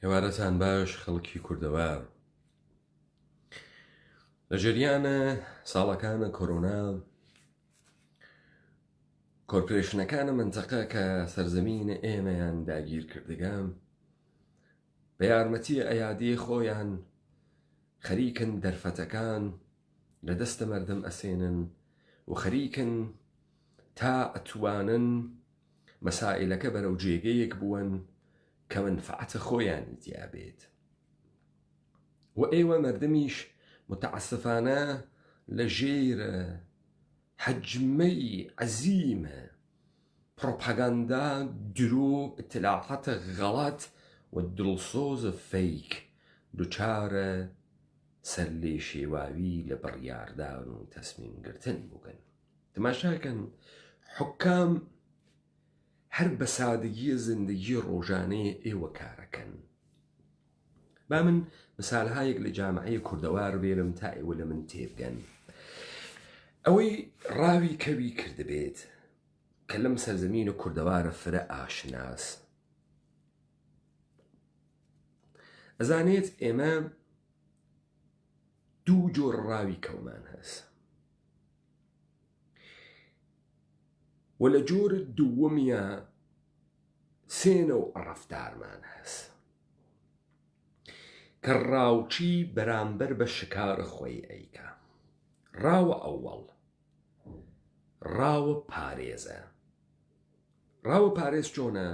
هێوارەتان باش خەڵکی کوردەوە. لە جریانە ساڵەکانە کۆرۆنا کۆرپۆریشنەکانە منتەقە کە سەرزەمینە ئێمەیان داگیر کردگەم بە یارمەتی ئەیادی خۆیان خەریکن دەرفەتەکان لە دەستە مەردەم ئەسێنن و خەریکن تا ئەتوانن مەسائلەکە بەرەو جێگەیەک بوون کە منفعەتە خۆیانی تیابێت و ئێوە مەردەمیش متعسفانە لە ژێر حەجمەی عەزیمە پڕۆپاگاندا درۆ ئیتلاعاتە غەڵەت و دڵسۆزە فەیک دووچارە سەر لێ شێواوی لە بڕیاردان و تەسمیمگرتن بووگەن. تەماشاکەن حکام هەر بە سادگیە زندگی ڕۆژانەیە ئێوە کارەکەن. با من مثالهایەک لە جامعەیە کوردەوار بێرم تا ئێوە لە من تێبگەن. ئەوەی ڕاوی کەوی کردبێت کە لەم سەرزەمینە کوردەوارە فرە ئاشناس ئەزانێت ئێمە دوو جۆر ڕاوی کەومان هەست و لە جۆرە دووەمیە سێنە و ڕەفتارمان هەست کە ڕاوچی بەرامبەر بە شکارە خۆی ئەیکا. ڕاوە ئەووەڵ ڕاوە پارێزە. ڕاوە پارێز چۆنە؟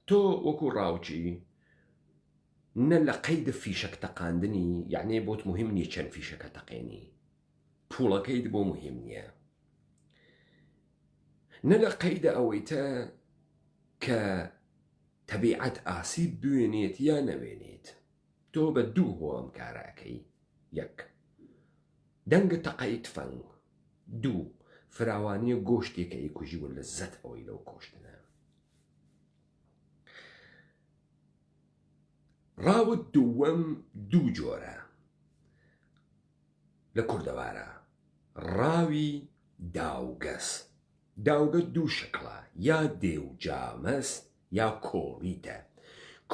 تۆ وەکو ڕاوچی نە لە قەیدە فیشەک تەقاندنی، یعنی بۆت مهم نییە چەند فیشەکە تەقێنی، پوڵەکەیت بۆ مهم نییە، نە لە قەیدە ئەوەیتە کە تەبیعەت ئاسیب بوێنێت یا نەوێنێت. تۆ بە دوو هۆم کاراکەی: یەک دەنگە تەقەی تفەنگ، دوو فراوانیە گۆشتێکە ئەیکوژی و لەزەت ئەوەی لەو کۆشتنە. ڕاوە دووەم دوو جۆرە لە کوردەوارە: ڕاوی داوگەس. داوگە دوو شکڵە، یا دێوجامەس یا کۆڵیتە.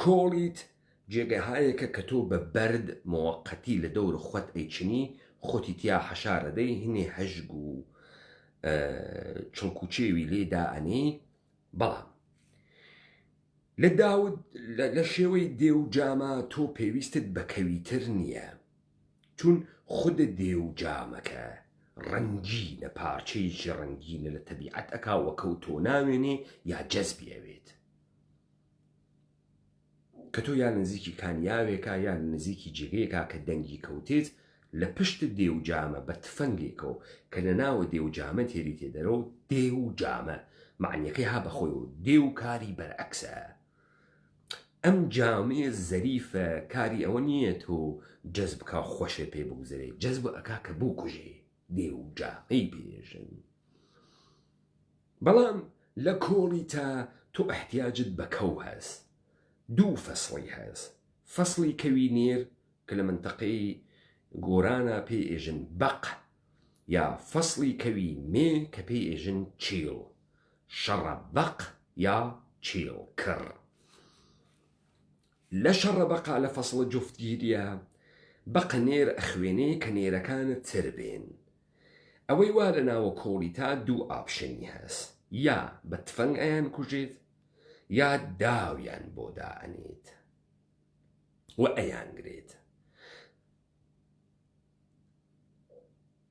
کۆڵیت جێگەهایەکە کە تۆ بە بەرد مۆقەتی لە دەور خۆت ئەیچنی، خۆتی تیا حەشارەدەی، هینێ هەژگ و چڵکوچێوی لێدا ئەنێ. بەڵام لە شێوەی دێوجامە تۆ پێویستت بە کەویتر نییە، چون خودە دێوجامەکە ڕەنگینە، پارچەیەکی ڕەنگینە لە تەبیعەت ئەکاوە کەوتۆ ناوێنێ یا جەزبی ئەوێت کە تۆ یا نزیکی کانیاوێکە یا نزیکی جێگەیەکە کە دەنگی کەوتێت لە پشت دێوجامە بە تفەنگێکەوە کە لە ناوە دێوجامە تێری تێدەرەوە دێوجامە معنیەکەی ها بەخۆی و دێو کاری بەرعەکسە. ئەم جامەیە زەریفە، کاری ئەوە نییە تۆ جەزب بکە خۆشە پێ بگوزەرێ، جەزب ئەکا کە بوو کوژێ، دێوجامەی پێژن. بەڵام لە کۆڵی تا تۆ احتیاجت بە کەو هەست. دوو فەسڵی هەست: فەسڵی کەوی نێر کە لە منتەقەی گۆرانە پێی ئێژن بەق، یا فەسڵی کەوی مێ کە پێی ئێژن چیڵ، شەڕە بەق یا چیڵ کڕ. لە شەڕە بەقا لە فەسڵە جوفتگیریە بەق نێر ئەخوێنێ کە نێرەکانت تر بێن. ئەوەی وا لە ناوە کۆڵی تا دوو ئاپشنی هەست: یا بە تفەنگ ئەیان کوژێت یا داویان بۆ دائەنێت و ئەیانگرێت.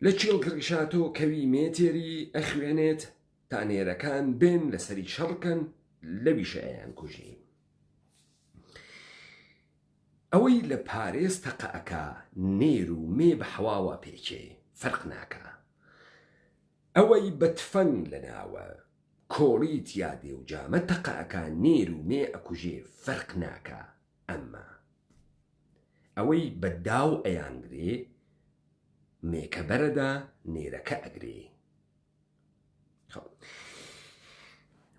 لە چیڵ کڕیشاتۆ کەوی مێتێری ئەخوێنێت تا نێرەکان بێن لەسەری شەڕکەن، لەویشە ئەیان کوژی. ئەوەی لە پارێز تەقەکە نێر و مێ بە حەواوە پێکێ فەرق ناکە. ئەوەی بە تفەنگ لە ناوە کۆڵیت یا دێوجامە تەقەکە نێر و مێ ئەکوژێ فەرق ناکە. ئەمما ئەوەی بە داو ئەیانگرێ مێکە بەرەدا نێرەکە ئەگرێ.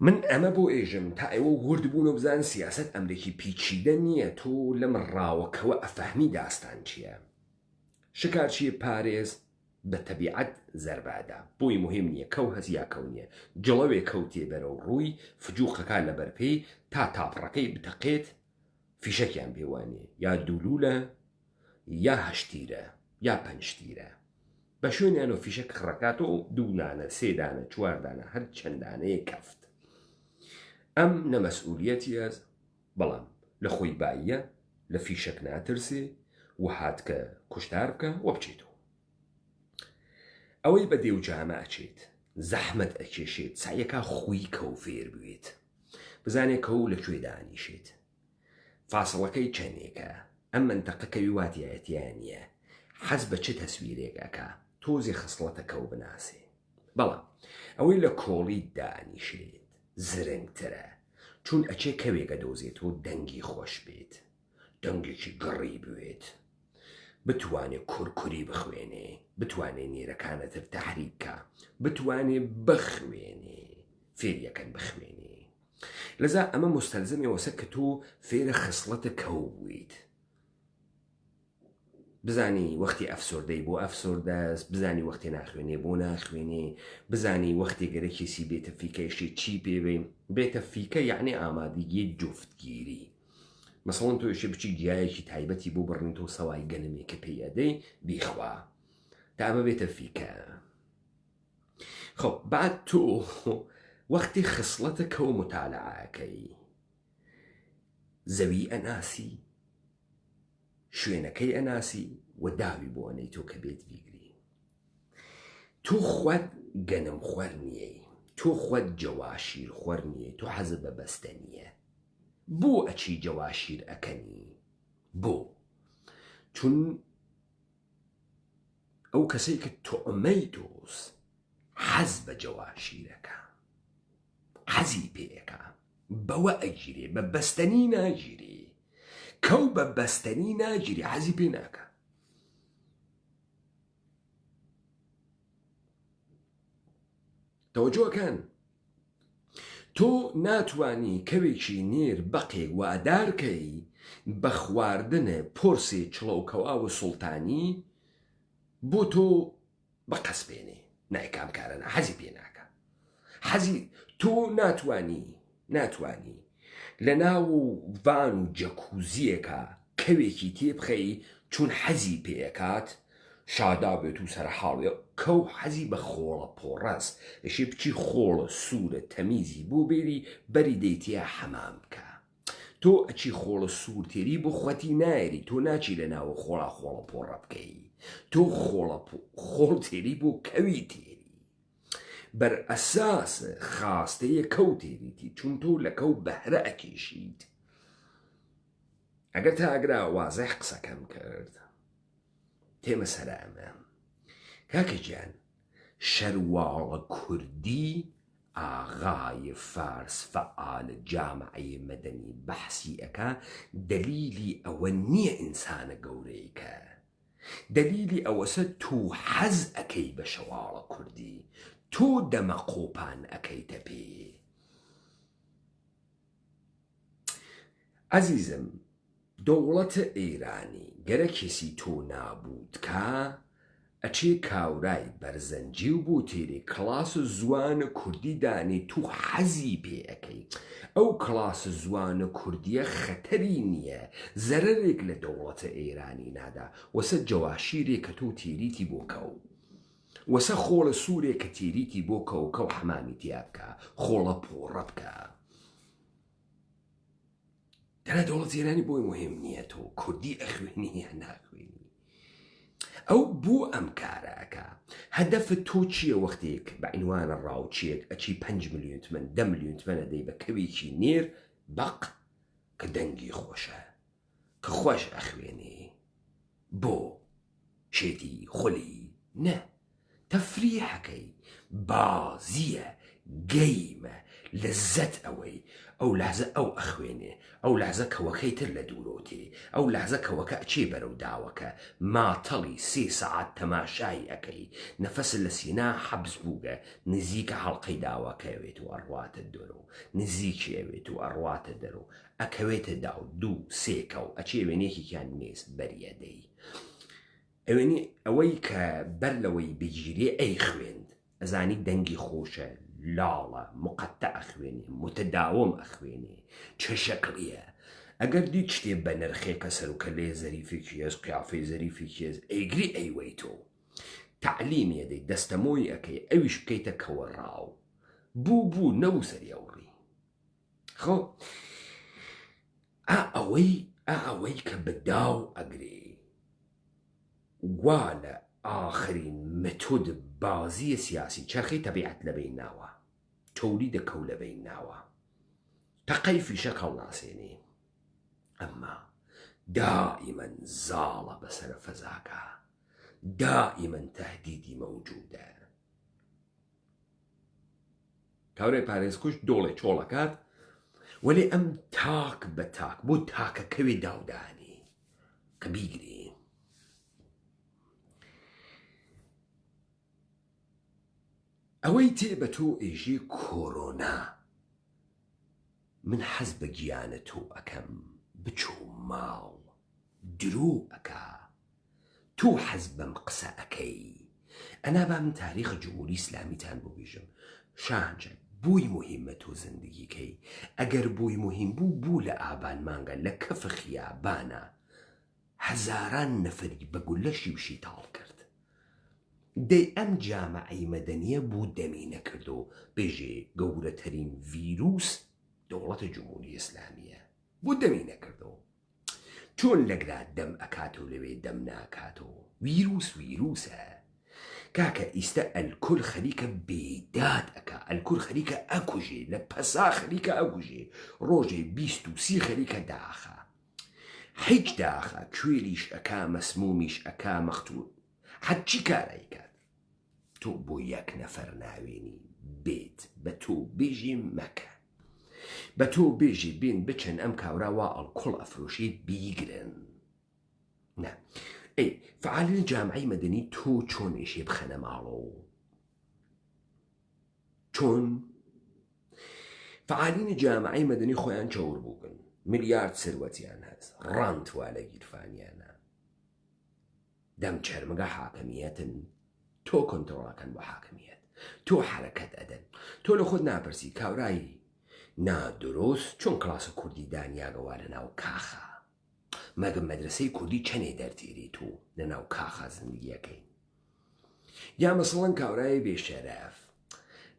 من ئەمە بۆ ئێژم تا ئێوە ورد بوون و بزان سیاسەت ئەمریکی پیچیدە نییە. تۆ لەم ڕاوەکەوە ئەفەهمی داستان چییە. شکارچیە پارێز بە تەبیعەت زەربادا، بۆی مهم نییە کەو هەز یا کەو نییە. جڵەوێ کەوتێ بەرەو ڕووی فجووقەکە لە بەرپێی تا تاپڕەکەی بتەقێت فیشەکیان پێوانێ یا دوولولە یا هەشتیرە یا پەنجتیرە بە شوێنیانەوە فیشەک خڕەکاتەوە دوونانە سێدانە چواردانە هەر چەندانەیە کەفت ئەم نەمەسئولیەتی ئەس بەڵام لە خۆی باییە لە فیشەک ناترسێ و هاتکە کوشتار بکە وە بچێتەوە ئەوەی بە دێوجامە ئەچێت زەحمەت ئەکێشێت سایەکە خۆی کەو فێر بوێت بزانێت کەو لەکوێ دانیشێت فاسڵەکەی چەندێکە ئەم منتەقەکەوی واتیایەتیان نییە حەز بە چه تەسویرێکەکە تۆزی خستڵەتە کەو بناسێ بەڵام ئەوەی لە کۆڵی دانیشێت زرنگترە چون ئەچێ کەوێکە دۆزێتەوە دەنگی خۆش بێت دەنگێکی گەڕی بوێت بتوانێت کورکوری بخوێنێ بتوانێت نێرەکانەتر تەحریککە بتوانێت بخوێنێ فێریەکەن بخوێنێ لەذا ئەمە مستەلزەمێ وەسە کە تۆ فێرە خستڵەتە کەو بوویت بزانی وەختی ئەفسۆردەی بۆ ئەفسۆردەست بزانی وەختی ناخوێنێ بۆ ناخوێنێ بزانی وەختی گەرەکیسی بێتە فیکەیشی چی پێوێ بێتە فیکە یعنی ئامادەگی جوفتگیری مەسەڵەن تۆشی بچی گیایەکی تایبەتی بۆ بڕنی تۆ سەوای گەنمێکە پێی ئەدەی بیخوا تا ئەمە بێتە فیکە خۆ بعد تۆ وەختی خصلەتە کەو متالعەکەی زەوی ئەناسی شوێنەکەی ئەناسی و داوی بۆ ئەنەی تۆ کە بێت بیگری تۆ خۆت گەنم خوەر نییەی تۆ خۆت جەواشیر خوەر نییە تۆ حەزت بە بەستە نییە بۆ ئەچی جەواشیر ئەکەنی بۆ چون ئەو کەسەی کە تۆمەی تۆز حەز بە جەواشیرەکە حەزی پێەکە بەوە ئەگیرێ بە بەستەنی ناگیرێ کەو بە بەستەنی ناگیری حەزی پێ ناکە تەوەجۆکەن تۆ ناتوانی کەوێکی نێر بەقێک وادارکەی بە خواردنە پۆرسێ چڵەوکەوا و سوڵتانی بۆ تۆ بەقەسبێنێ نایکام کارەنە حەزی پێ ناکە حەزی تۆ ناتوانی لە ناو ڤان و جەکوزیەکە کەوێکی تێبخەی چون حەزی پێکات شادا بێت و سەرحاڵێ کەو حەزی بە خۆڵە پۆڕەست ئەشێ بچی خۆڵە سوورە تەمیزی بۆ بێری بەری دەیتیە حەمام بکە تۆ ئەچی خۆڵە سوور تێری بۆ خوەتی نایری تۆ ناچی لە ناوە خۆڵە پۆڕە بکەی تۆ خۆڵ تێری بۆ کەوی تێری بەر ئەساس خاستەیە کەو تێریتی چون تۆ لە کەو بەهرە ئەکێشیت ئەگەر تا ئەگرا وازەح قسەکەم کرد تێمە سەرامە کاکە گیان شەرواڵە کوردی ئاغای فارس فەعال جامعەی مەدەنی بەحسی ئەکا دەلیلی ئەوە نییە ئینسانە گەورەیکە دەلیلی ئەوەسە تو حەز ئەەکەی بە شەواڵە کوردی تۆ دەمە قۆپان ئەەکەیتە پێ ئەزیزم دەوڵەتە ئێرانی گەرە کێسی تۆ نابوود کە ئەچێ کاورای بەرزەنجی و بۆ تێرێ کلاس زوانە کوردی دانێ تو حەزی پێ ئەەکەی ئەو کلاس زوانە کوردیە خەتەری نییە زەرەرێک لە دەوڵەتە ئێرانی نادا وەسە جەواشیرێک کە تۆ تێریتی بۆ کەو وەسە خۆڵە سوورێک کە تێریتی بۆ کەو کەو حەمامی تیا بکە خۆڵە پۆڕە بکە دەرە دەوڵەت ئێرانی بۆی مهم نییە تۆ کوردی ئەخوێنی یا ناخوێنی ئەو بۆ ئەم کارەکە هەدەفت تۆ چییە وەختێک بە عینوانە ڕاوچێک ئەچی 5 ملیۆن تمەن 10 ملیۆن تمەنە دەی بە کەوێکی نێر بەق کە دەنگی خۆشە کە خۆش ئەخوێنێ بۆ شێتی خولی نە تەفریحەکەی بازیە گەیمە لەزەت ئەوەی ئەو لەحزە ئەو ئەخوێنێ ئەو لەحزە کەوەکەی تر لە دوورۆتێ ئەو لەحزە کەوەکە ئەچێ بەرەو داوەکە ماتەڵی 3 سەعات تەماشای ئەەکەی نەفەسە لە سینا حەبس بووگە نزیکە هەڵقەی داواکەوێت و ئەڕواتە دەرۆ نزیکی ئەوێت و ئەڕواتە دەرۆ ئەکەوێتە داو 2 3 کەو ئەچێ وێنێکیان نێست بەریەدەی ئەوێنی ئەوەی کە بەر لەوەی بگیرێ ئەی خوێند ئەزانی دەنگی خۆشە لاڵە مقەتە ئەخوێنێ متەداوم ئەخوێنێ چه شەکڵیە ئەگەر دیت شتێ بە نرخێکە سەر و کەلێ زەریفێکی هێز قیافەی زەریفێکی هێز ئەیگری ئەیوەی تۆ تعلیمی ئەدەی دەستەمۆی ئەەکەی ئەویش بکەیتە کەوە ڕاو بوو نەبوو سەری ئەوڕی خۆ ئەوەی کە بەداو ئەگرێ وا لە ئاخرین متۆد بازیە سیاسی چرخی تەبیعەت لەبەی ناوە تۆلیدە کەو لەبەی ناوە تەقەی فیشەک هەڵناسێنێ ئەمما دائیمەن زاڵە بەسەرە فەزاکە دائیمەن تەهدیدی مەوجودە کاورەی پارێزکوش دۆڵێ چۆڵەکات وەلێ ئەم تاک بە تاک بۆ تاکەکەوێ داودانی کە بیگرێ ئەوەی تێ بە تۆ ئێژێ کۆرۆنا من حەز بە گیانە تۆ ئەەکەم بچۆ ماڵ درۆ ئەکا تۆ حەز بەم قسە ئەەکەی ئەنا با من تاریخ جمهوری ئیسلامیتان بۆ بێژم شاهنجە بۆی مهمە تۆ زندگیکەی ئەگەر بۆی مهم بوو لە ئابان مانگە لە کەفە خیابانە هەزاران نەفەری بە گولەشی وشی تاڵ کرد دەی ئەم جامعەی مەدەنیە بوو دەمی نەکردو بێژێ گەورەترین ڤیروس دەوڵەتە جمهوری ئیسلامیە بۆ دەمی نەکردو چۆن لەگرا دەم ئەکاتەوە لەوێ دەم ناکاتەوە ڤیروسە کاکە ئیستە ئەلکۆل خەریکە بێداد ئەکا ئەلکۆل خەریکە ئەکوژێ لە پەسا خەریکە ئەکوژێ ڕۆژێ 20 خەریکە داخە هیچ داخە کوێریش ئەکا مەسمومیش ئەکا مەختوون حەچی کارایکات تۆ بۆ یەک نەفەر ناوێنی بێت بە تۆ بێژی مەکە بە تۆ بێژی بێن بچن ئەم کاوراوە ئەڵکۆڵ ئەفرۆشی بیگرن نە ئەی فعالین جامعەی مەدەنی تۆ چۆن ئێشێ بخەنە ماڵەوە چۆن فعالین جامعەی مەدەنی خۆیان چاور بووکن ملیارد سروەتیان هەست ڕانتوا لە گیرفانیانە دەم چەرمگە حاکمیەتن تۆ کۆنتڕۆڵەکەن بۆ حاکمیەت تۆ حرەکەت ئەدەن تۆ لە خۆت ناپرسی کاورایی نادرۆست چۆن کڵاسە کوردی دانیاگەوا لە ناو کاخە مەگەم مەدرسەی کوردی چەنێ دەرتێری تۆ لە ناو کاخە زندگیەکەی یا مەسەڵەن کاورای بێشەرەف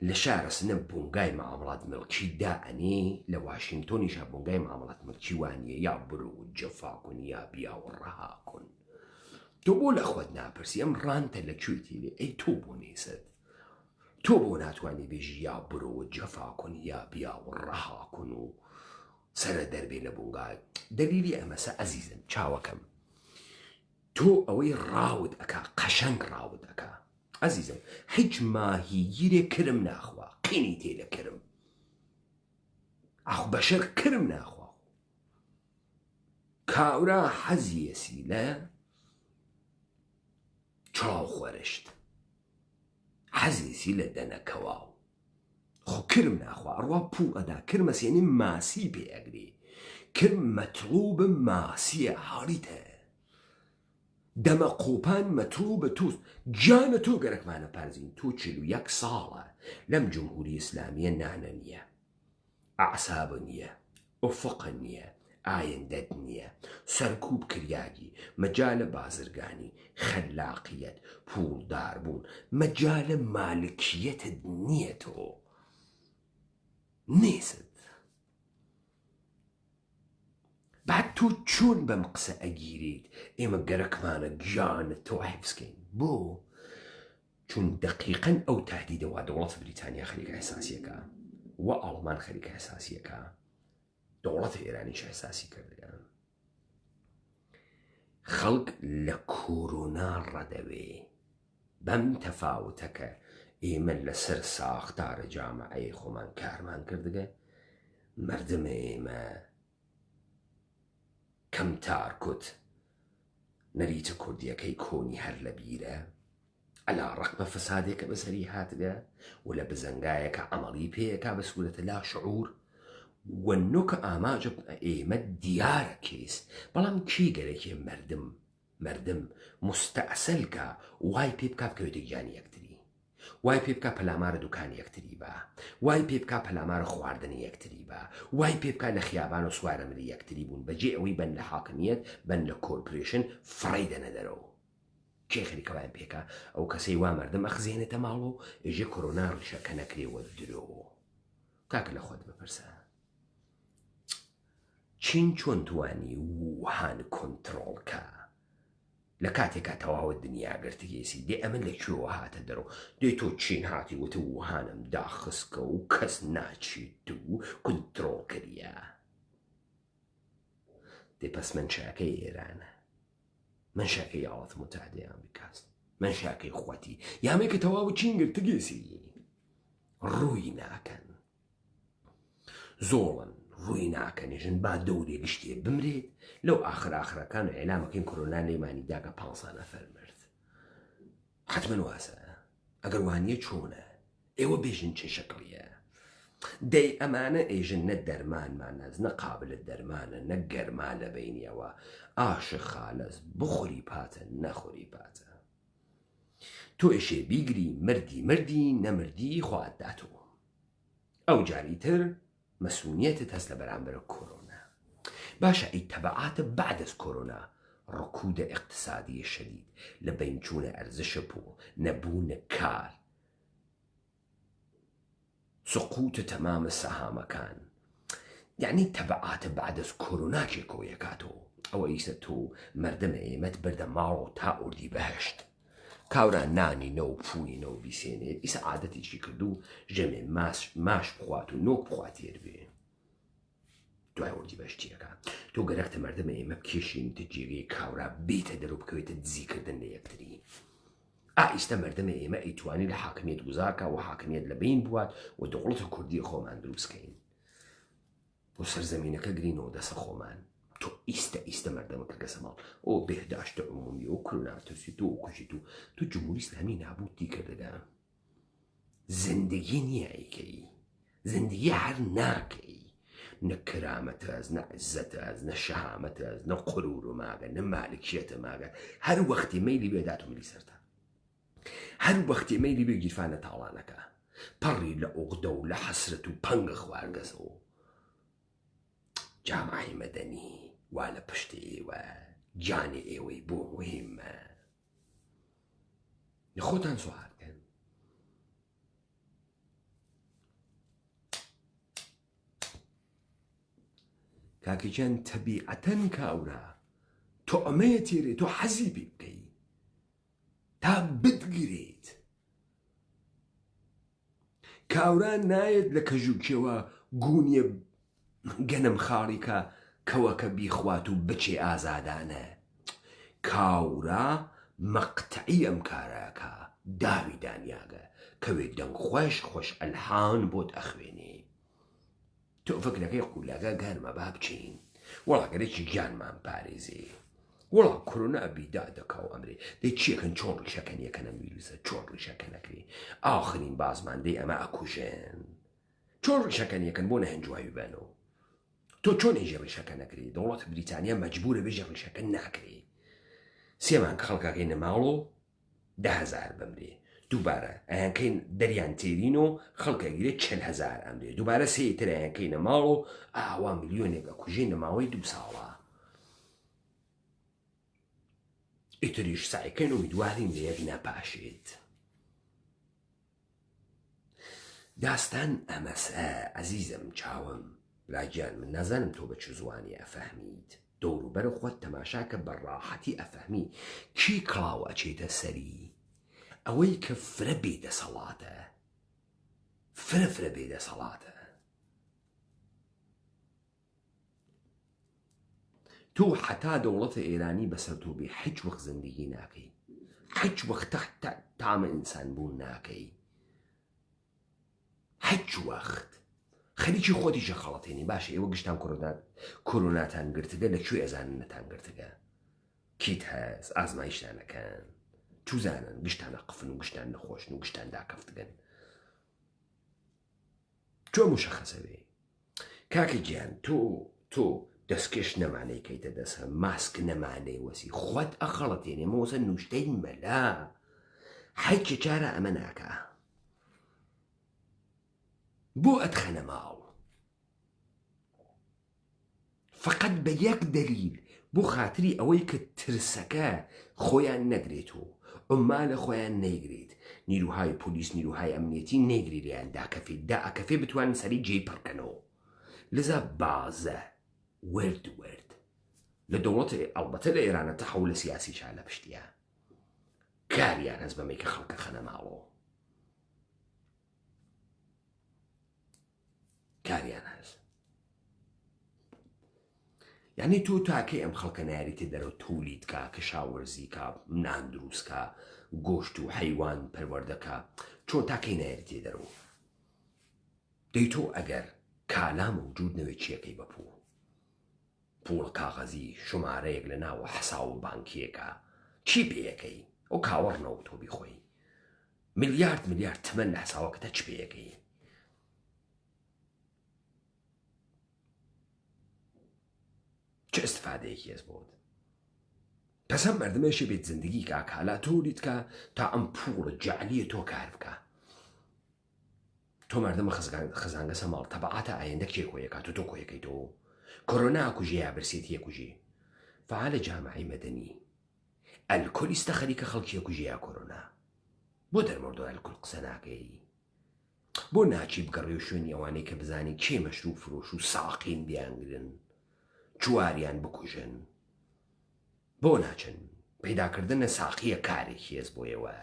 لە شارە سنە بۆنگای مەعامڵات مڵکی دائەنێ لە واشنگتۆنیشا بۆنگای مەعامڵات مڵکی وانیە یا بڕۆ جەفاکن یا بیاوە ڕەهاکن تۆ بۆ لە خۆت ناپرسی ئەم ڕانتە لەکوێتی لێ ئەی تۆ بۆ نێسەت تۆ بۆ ناتوانێ بێژی یا بڕۆ جەفاکن یا بیاوە ڕەهاکن و سەرە دەربێ لە بۆنگای دەلیلی ئەمەسە ئەزیزم چاوەکەم تۆ ئەوەی ڕاود ئەکا قەشەنگ ڕاود ئەکا ئەزیزم هیچ ماهیگیرێ کرم ناخوا قینی تێ لە کرم ئەخ بەشەر کرم ناخوا کاورا حەزیەسی لە چڵاو خۆرشت حەزیسی لە دەنەکەواو خۆ کرم ناخوا ئەڕوا پوو ئەدا کرمەسێنی ماسی پێ ئەگرێ کرم مەتڵوب ماسیە حاڵیتە دەمە قۆپان مەتڵوبە تووس گیانە تۆ گەرەکمانە پارزین تۆ 41 ساڵە لەم جمهوری ئیسلامیە نانە نییە ئەعساب نییە ئوفق نییە ئایندەت نییە سەرکوب کریاگی مەجالە بازرگانی خەلاقیەت پوڵدار بوون مەجالە مالکیەتت نییە تۆ نێست بعد تۆ چۆن بەم قسە ئەگیریت ئێمە گەرەکمانە گیانە تۆ حیفزکەین بۆ چون دقیقەن ئەو تهدیدەوە دەوڵەتە بریتانیا خەریکە ئەساسیەکە و ئەڵمان خەریکە ئەساسیەکە دەوڵەتە ئێرانیش ئەساسی کردگەن خەڵک لە کۆرۆنا ڕەدەوێ بەم تەفاوتەکە ئێمە لەسەر ساختارە جامعەی خۆمان کارمان کردگە مردمە ئێمە کەم تارکوت نەریتە کوردیەکەی کۆنی هەر لە بیرە ئەلا ڕەقمە فەسادێکە بەسەری هاتگە و لە بزەنگایەکە ئەمەڵی پێیەکا بە سوورەتە لا شعور وەنۆکە ئاماجە ئێمە دیارە کێس بەڵام کی گەرەکێ مردم مستەعسەلکە وای پێ بکات کەوێتە گیانی یەکتری وای پێ بکە پەلامارە دوکان یەکتری بە، وای پێ بکە پەلامارە خواردنی یەکتری بە، وای پێ بکە لە خیابان و سوارە مری یەکتری بوون بەجێ ئەوەی بن لە حاکمیت بن لە کۆرپۆریشن فڕی دەنە دەرەوە. کێ خەریکەوایان پێکە ئەو کەسەی وا مەردەم ئەخزێنێتە ماڵەوە ئێژێ کۆرۆنا ڕیشەکە نەکرێوە درۆ. کاکە لە خۆت بپرسە چین چۆن توانی ووهان کۆنتڕۆڵکە لە کاتێکا تەواوە دنیا گرتگێسی دێ ئەمن لەکوێوە هاتە دەرەوە دێ تۆ چین هاتی وتە ووهانم داخستکە و کەس ناچیت و کۆنتڕۆڵ کردیە. دێ پەس من شاکەی ئێرانە، من شاکەی یاڵەت متحدەیان بکاس، من شاکەی خوەتی یامێ کە تەواوە چین گرتگێسی ڕووی ناکەن، زۆڵن ڕووی ناکەنێژن با دەورێ گشتێ بمرێت لەو ئاخراخرەکان و ئێلامەکەین کۆرۆنا لێمانی داکە 500 نەفەر مرد. حتمما واسە ئەگەر وانیە چۆنە ئێوە بێژن چه شەکڵیە دەی ئەمانە ئێژن نە دەرمانمان نەز نە قابلت دەرمانە نە گەرما لە بینیەوە ئاشە خالەز بخۆری پاتە نەخۆری پاتە تۆ ئێشێ بیگری مردی نەمردی خواتداتەوە. ئەو جاریتر مەسئولیەتت هەست لە بەرامبەر کۆرۆنا. باشە ئەی تەبعاتە بعد از کۆرۆنا ڕکودە اقتصادی شدید لە بینچوونە ئەرزشە پوڵ نەبوونە کار سقوط تەمامە سەهامەکان یعنی تەبعاتە بعد از کۆرۆنا کێکۆیەکاتەوە. ئەوە ئیسە تۆ مەردەمە ئێمەت بەردە ماڵەوە تا ئوردی بەهشت کاورا نانی نەو پووی نەو بیسێنێت ئیسە عادەتێکی کردو ژەمێ ماش بخوات و نۆک بخواتێر بێ دوای وردی بەشتیەکە تۆ گەرەختە مەردەمە ئێمە بکێشینتە جێگەی کاورا بیتە دەرەوە بکەوێتە دزیکردن لە یەکتری. ئائیستە مەردەمە ئێمە ئەیتوانی لە حاکمیت گوزارکە و حاکمیت لە بین بوات و دەوڵەتە کوردی خۆمان دروستکەین بۆ سەرزەمینەکە گرینەوە دەسە خۆمان. تۆ ئیستە مەردەمەکە گەسە ماڵ ئەو بێهداشتە عمومی و کوروناترسی تۆ و کوژیت و تۆ جمهوری ئیسلامی نابوت دیکردەدا زندگی نییە ئەیکەی زندگی هەر ناکەی نە کرامەتە ئەز نە عزەتە ئەز نە شەهامەتە ئەز نە قورور و ماگە نە مالکیەتە ماگە هەر وەختی مەیلی بێدات و ملی سەرتا هەر وەختی مەیلی بێ گیرفانە تاڵانەکە پەڕی لە عوقدە و لە حەسرەت و پەنگە خوارگەزەوە. جامعی مەدەنی وا لە پشت ئێوە جانی ئێوەی بۆ مهمە خۆتان سوهارکەن. کاکەجان تەبیعەتەن کاورا تۆ ئەمەیە تێرێ تۆ حەزی پێ بکەی تا بتگرێت. کاورا نایەت لە کەژوکێوە گونیە گەنم خاڵیکە کەوەکە بیخوات و بچێ ئازادانە. کاورا مەقتعی ئەم کارەکە داوی دانیاگە کەوێت دەنگ خۆش ئەلحان بۆت ئەخوێنێ. تۆ فکرەکەی قولەکە گەرمە با بچین وەڵاگەرێکی گیانمان پارێزێ وەڵا کۆرۆنا بیدا دەکا و ئەمرێ دەی چیەکەن چۆن ڕیشەکەن یەکەنە ویروسە چۆن ڕیشەکە نەکرێ ئاخرین بازمان دەی ئەمە ئەکوژێن چۆن ڕیشەکەن یەکەن بۆ نەهەنجوای ببەنەوە. تۆ چۆن ئێژێ ڕیشەکە نەکرێ دەوڵەت بریتانیا مەجبورە بێژێ ڕیشەکە ناکرێ. سێمان کە خەڵکەکەی نەماڵۆ 10,000 بمرێ دووبارە ئەیانکەین دەریان تێرین و خەڵکەگیرێت 40,000 ئەمرێ دووبارە سێتر ئەیانکەی نەماڵ و ئاوا میلیۆنێک ئەکوژێ نەماوەی 2 ساڵە. ئیتریش سعیکەن و میدوارین لە یەک نەپاشێت. داستان ئەمەسە ئەزیزم چاوم لاگیان من نازانم تۆ بە چ زوانی ئەفەهمیت دەور و بەرە خۆت تەماشاکە بەڕاحەتی ئەفەهمی کی کڵاو ئەچێتە سەری ئەوەی کە فرە بێدەسەڵاتە فرە بێدەسەڵاتە. تۆ حتا دەوڵەتە ئێرانی بەسەر تۆ بێ هیچ وەخت زندگی ناکەی هیچ وەخت تامە ئینسان بوون ناکەی هیچ وەخت خەریکی خۆتیشە خەڵەتێنی. باشە ئێوە گشتان کۆرۆناتان گرتگە لەکوێ ئەزانن نەتان گرتگە کیت هەست ئازمایشتانەکەن چوزانن گشتانە قفن و گشتان نەخۆشن و گشتان داکەفتگەن تۆ مشەخەسە بێ. کاکە گیان تۆ دەستکەش نەمانەی کەیتە دەسە ماسک نەمانەی وەسی خۆت ئەخەڵەتێنێ مەوەسە نوشتەی مەلا حیچ چارە ئەمە ناکە بۆ ئەتخەنە ماڵ فقط بە یەک دەلیل بۆ خاتری ئەوەی کە ترسەکە خۆیان نەگرێتەوە عمالە خۆیان نەیگرێت نیروهای پۆلیس نیروهای ئەمنیەتی نەیگری لێیان داکەفێ بتوانن سەری جێی پڕکەنەوە لذا بازە ورد لە دەوڵەت ئەڵبەتە لە ئێرانە تەحەول سیاسیشان لە پشتیە کاریان هەست بەمەی کە خەڵکە خەنە ماڵەوە کاریان هەست یعنی تۆ تاکەی ئەم خەڵکە ناریتە دەرەوە تۆلید کە کشاوەرزی کە نان دروستکە گۆشت و حەیوان پەروەردەکە چۆن تاکەی نایێتێ دەرەوە دەی تۆ ئەگەر کالام وجود نەوێت چیەکەی بە پوڵ کاغەزی شمارەیەک لە ناوە حەساو بانکیەکە چی پێیەکەی ئەو کاوەڕنەوە تۆ بیخۆی ملیارد تمەن لە حەساوەکەتە چ پێیەکەی چه استفادەیەکی هەست بۆت پس ئەم مەردمەشی بێت زندگی کا کالا تۆلیت کە تا ئەم پوڵە جعلیە تۆ کار بکە تۆ مەردمە خزانگە سەماڵ تەبعاتە ئایندە کێ کۆیەکات و تۆ کۆیەکەیتەوە كورونا كوجي يا برسيتي كوجي فعال جامعي مدني الكل استخلي كخلقي كوجي يا كورونا بودر مردو الكل قسناكي بو ناچی بگەڕێ و شوێنی ئەوانەی کە بزانی کێ مەشروب فرۆش و ساقین بیانگرن چواریان بکوژن بۆ ناچن پەیداکردنە ساقیە کارێکی هەست بۆ ئێوە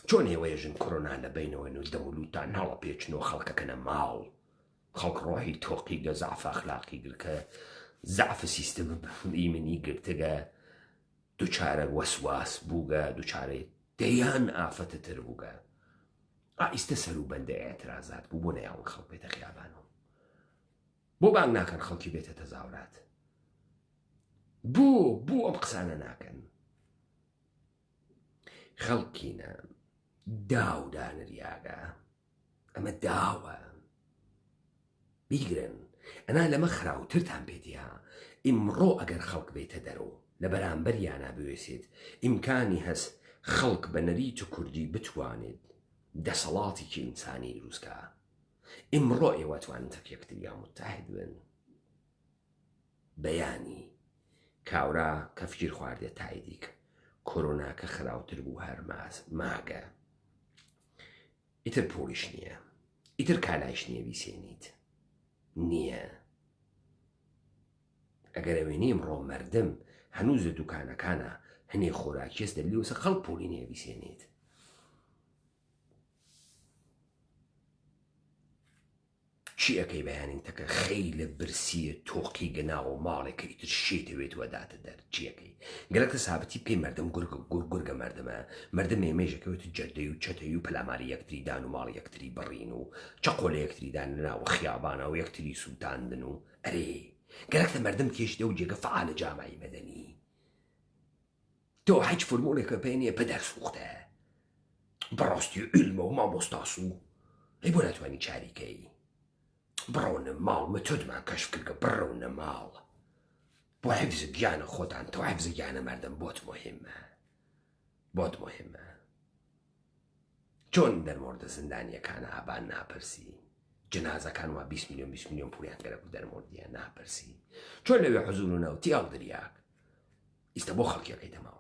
چۆن ئێوەیەژن کۆرۆنا لە بینەوەن و دەمولوتان هەڵە پێچنەوە خەڵکەکەنە ماڵ خەڵک ڕۆحی تۆقی گە زعف ئەخلاقی گر کە زعف سیستم ئیمنی گرتگە دووچارە وەسواس بووگە دووچارەی دەیان ئافەتەتر بووگە ئایستە سەر و بەندە ئێترازات بوو بۆ نەیاڵ خەڵک بێتە خیابانەوە بۆ بانگ ناکەن خەڵکی بێتە تەزاورات بۆ ئەم قسانە ناکەن خەڵکینە داودانریاگە ئەمە داوە بیگرن ئەنا لەمە خراوترتان پێتیها ئیمڕۆ ئەگەر خەڵک بێتە دەرەوە لە بەرامبەریانە بوێسێت ئیمکانی هەست خەڵک بە نەریت و کوردی بتوانێت دەسەڵاتێکی ئینسانی دروستکە ئیمڕۆ ئێوە توانن تەک یەکتریان متحد بن بەیانی کاورا کە فگیر خواردێت تایدیک کۆرۆناکە خراوتر بوو هەر ماگە ئیتر پۆلیش نییە ئیتر کالایش نییە بیسێنیت نییە ئەگەر ئەوێنی ئەمڕۆ مەردم هەنووز لە دوکانەکانە هەنێ خۆراکی هەست دەبێت خەڵک پۆلی نییە بیسێنێت چی ئەەکەی بەیانین تەکە خەی لە برسیە تۆقی گەناوە ماڵێکە ئیتر شێتەوێت وەداتە دەر چیەکەی گەلەکە سابەتی پێی مەردم گورگە مەردمە مەردم ئێمێژەکەوێت جەردەی و چەتەی و پەلاماری یەکتریدان و ماڵ یەکتری بەڕین و چەقۆ لە یەکتریدان لەناوە خیابانە و یەکتری سووتاندن و ئەرێ گەلەکتە مەردم کێشتە و جێگە فعالە جامعی مەدەنی تۆ هیچ فورمۆلێکە پێ نییە پەدەر سوختە بەڕاستی علمە و مامۆستاس و ئەی بۆ ناتوانانی چاریکەی بڕۆنە ماڵ مەتۆدمان کەشف کردکە بڕۆنە ماڵ بۆ حیفز گیانە خۆتان تۆ حیفز گیانە مەردم بۆت مهمە چۆن دەرمۆردە زندانیەکانە ئابان ناپرسی جنازەکان وا 20 میلیۆن پولیان گەرە بوو دەرمۆردیە ناپرسی چۆن لەوێ حوزور و نەوتی ئەڵ دریاک ئیستە بۆ خەڵکیەکەی دەماوە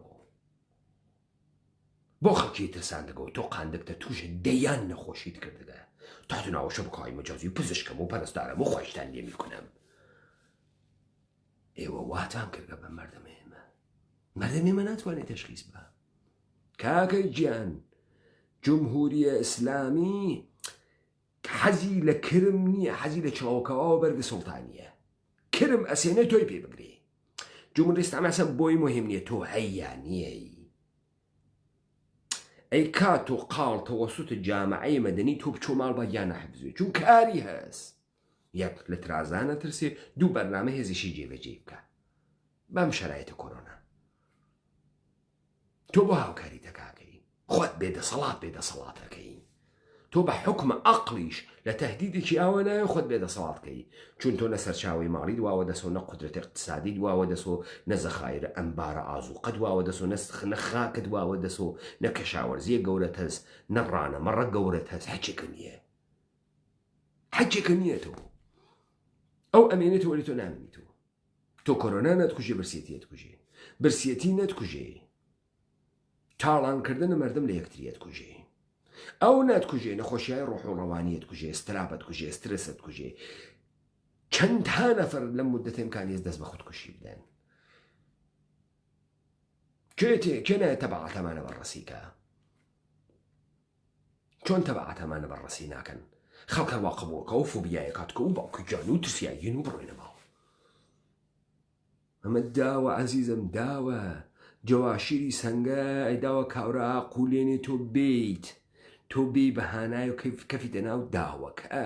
بۆ خەڵکی ترساندەگە و تۆ قاندەکتە تووشە دەیان نەخۆشیت کردگە تا تو ناوەشە بکای مەجازی پزیشکم و پەرستارم و خۆشتان لێ میکنم ئێوە واتان کردگە بە مەردەمێمە ناتوانێت تەشخیص بە کاکەی گیان جمهوریە ئیسلامی حەزی لە کرم نییە حەزی لە چڵاوکەوە بەرگە سوڵتانیە کرم ئەسێنە تۆی پێ بگرێ جمهوری ئیسلامی ئەسەن بۆی مهم نییە تۆ هەیە نییەی ئەی کات و قاڵ تەوەسوتە جامعەی مەدەنی تۆ بچۆ ماڵ بە گیانە حەفزوێ چون کاری هەست یەک لە ترازانە ترسێ دوو بەرنامە هێزیشی جێبەجێ بکە بەم شەرایەتە کۆرۆنا تۆ بۆ هاوکاری تەکاکەی خۆت بێدەسەڵاتەکەی تۆ بە حکمە ئەقلیش لە تهدیدێکی ئاوە نایە خۆت بێدە سەڵاتکەی چون تۆ نە سەرچاوی ماڵی دواوە دەسۆ نە قودرەتی اقتصادی دواوە دەسۆ نە زەخایرە ئەمبارە ئازوقە دواوە دەسۆ نە خاکە دواوە دەسۆ نە کەشاوەرزیە گەورەت هەست نە ڕانە مەڕە گەورەت هەست حەجێکە نییە حەجێکە نییە تۆ ئەو ئەمێنێتەوە لێ تۆ نامێنیتەوە تۆ کۆرۆنا نەتکوژێ برسێتی ئەتکوژێ برسێتی نەتکوژێ تاڵانکردنە مەردم لە یەکتریەت کوژێ ئەو ناتکوژێ نەخۆشیای ڕۆح و ڕەوانیت کوژێ سترابەت کوژێ سترست کوژێ چەندها نەفەر لەم مودەتە ئیمکانیەت دەست بە خودکوشی بدەن کێ نایە تەبعاتەمانە بەڕەسیکە چۆن تەبعاتەمانە بەڕەسی ناکەن خەڵکە وا قبوڵکە و فۆبیایە کاتکە و باوکی گیان و ترسیاگین و بڕۆینە ماڵ ئەمە داوە عەزیزم داوە جەواشیری سەنگە ئەیداوە کاورا قولێنێ تۆ بیت تۆ بێ بەهانای و کەفی دەناو داوەکە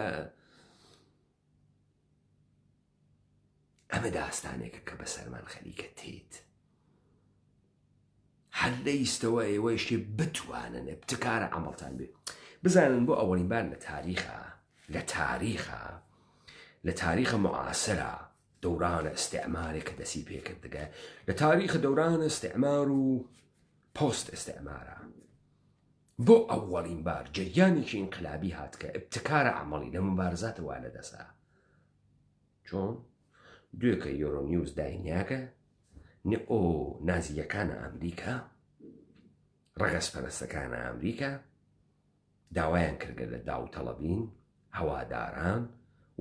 ئەمە داستانێکە کە بە سەرمان خەریکە تێت هەر لەیستەوە ئێوەیشتێ بتوانن ابتکارە عەمەڵتان بێ بزانن بۆ ئەوەڵین بار لە تاریخە معاسرە دەورانە ئستعمارێک کە دەسی پێکردگە لە تاریخە دەورانە استعمار و پۆست ئستعمارە بۆ ئەوەڵین بار جریانێکی ئینقلابی هات کە ابتکارە عەمەڵی لە مبارزاتەوە لەدەسا چۆن دوێکە یۆرۆنیوز داینیاکە ئۆ نازیەکانە ئەمریکا ڕەگەزپەرستەکانە ئەمریکا داوایان کردگە لە داوتەڵەبین هەواداران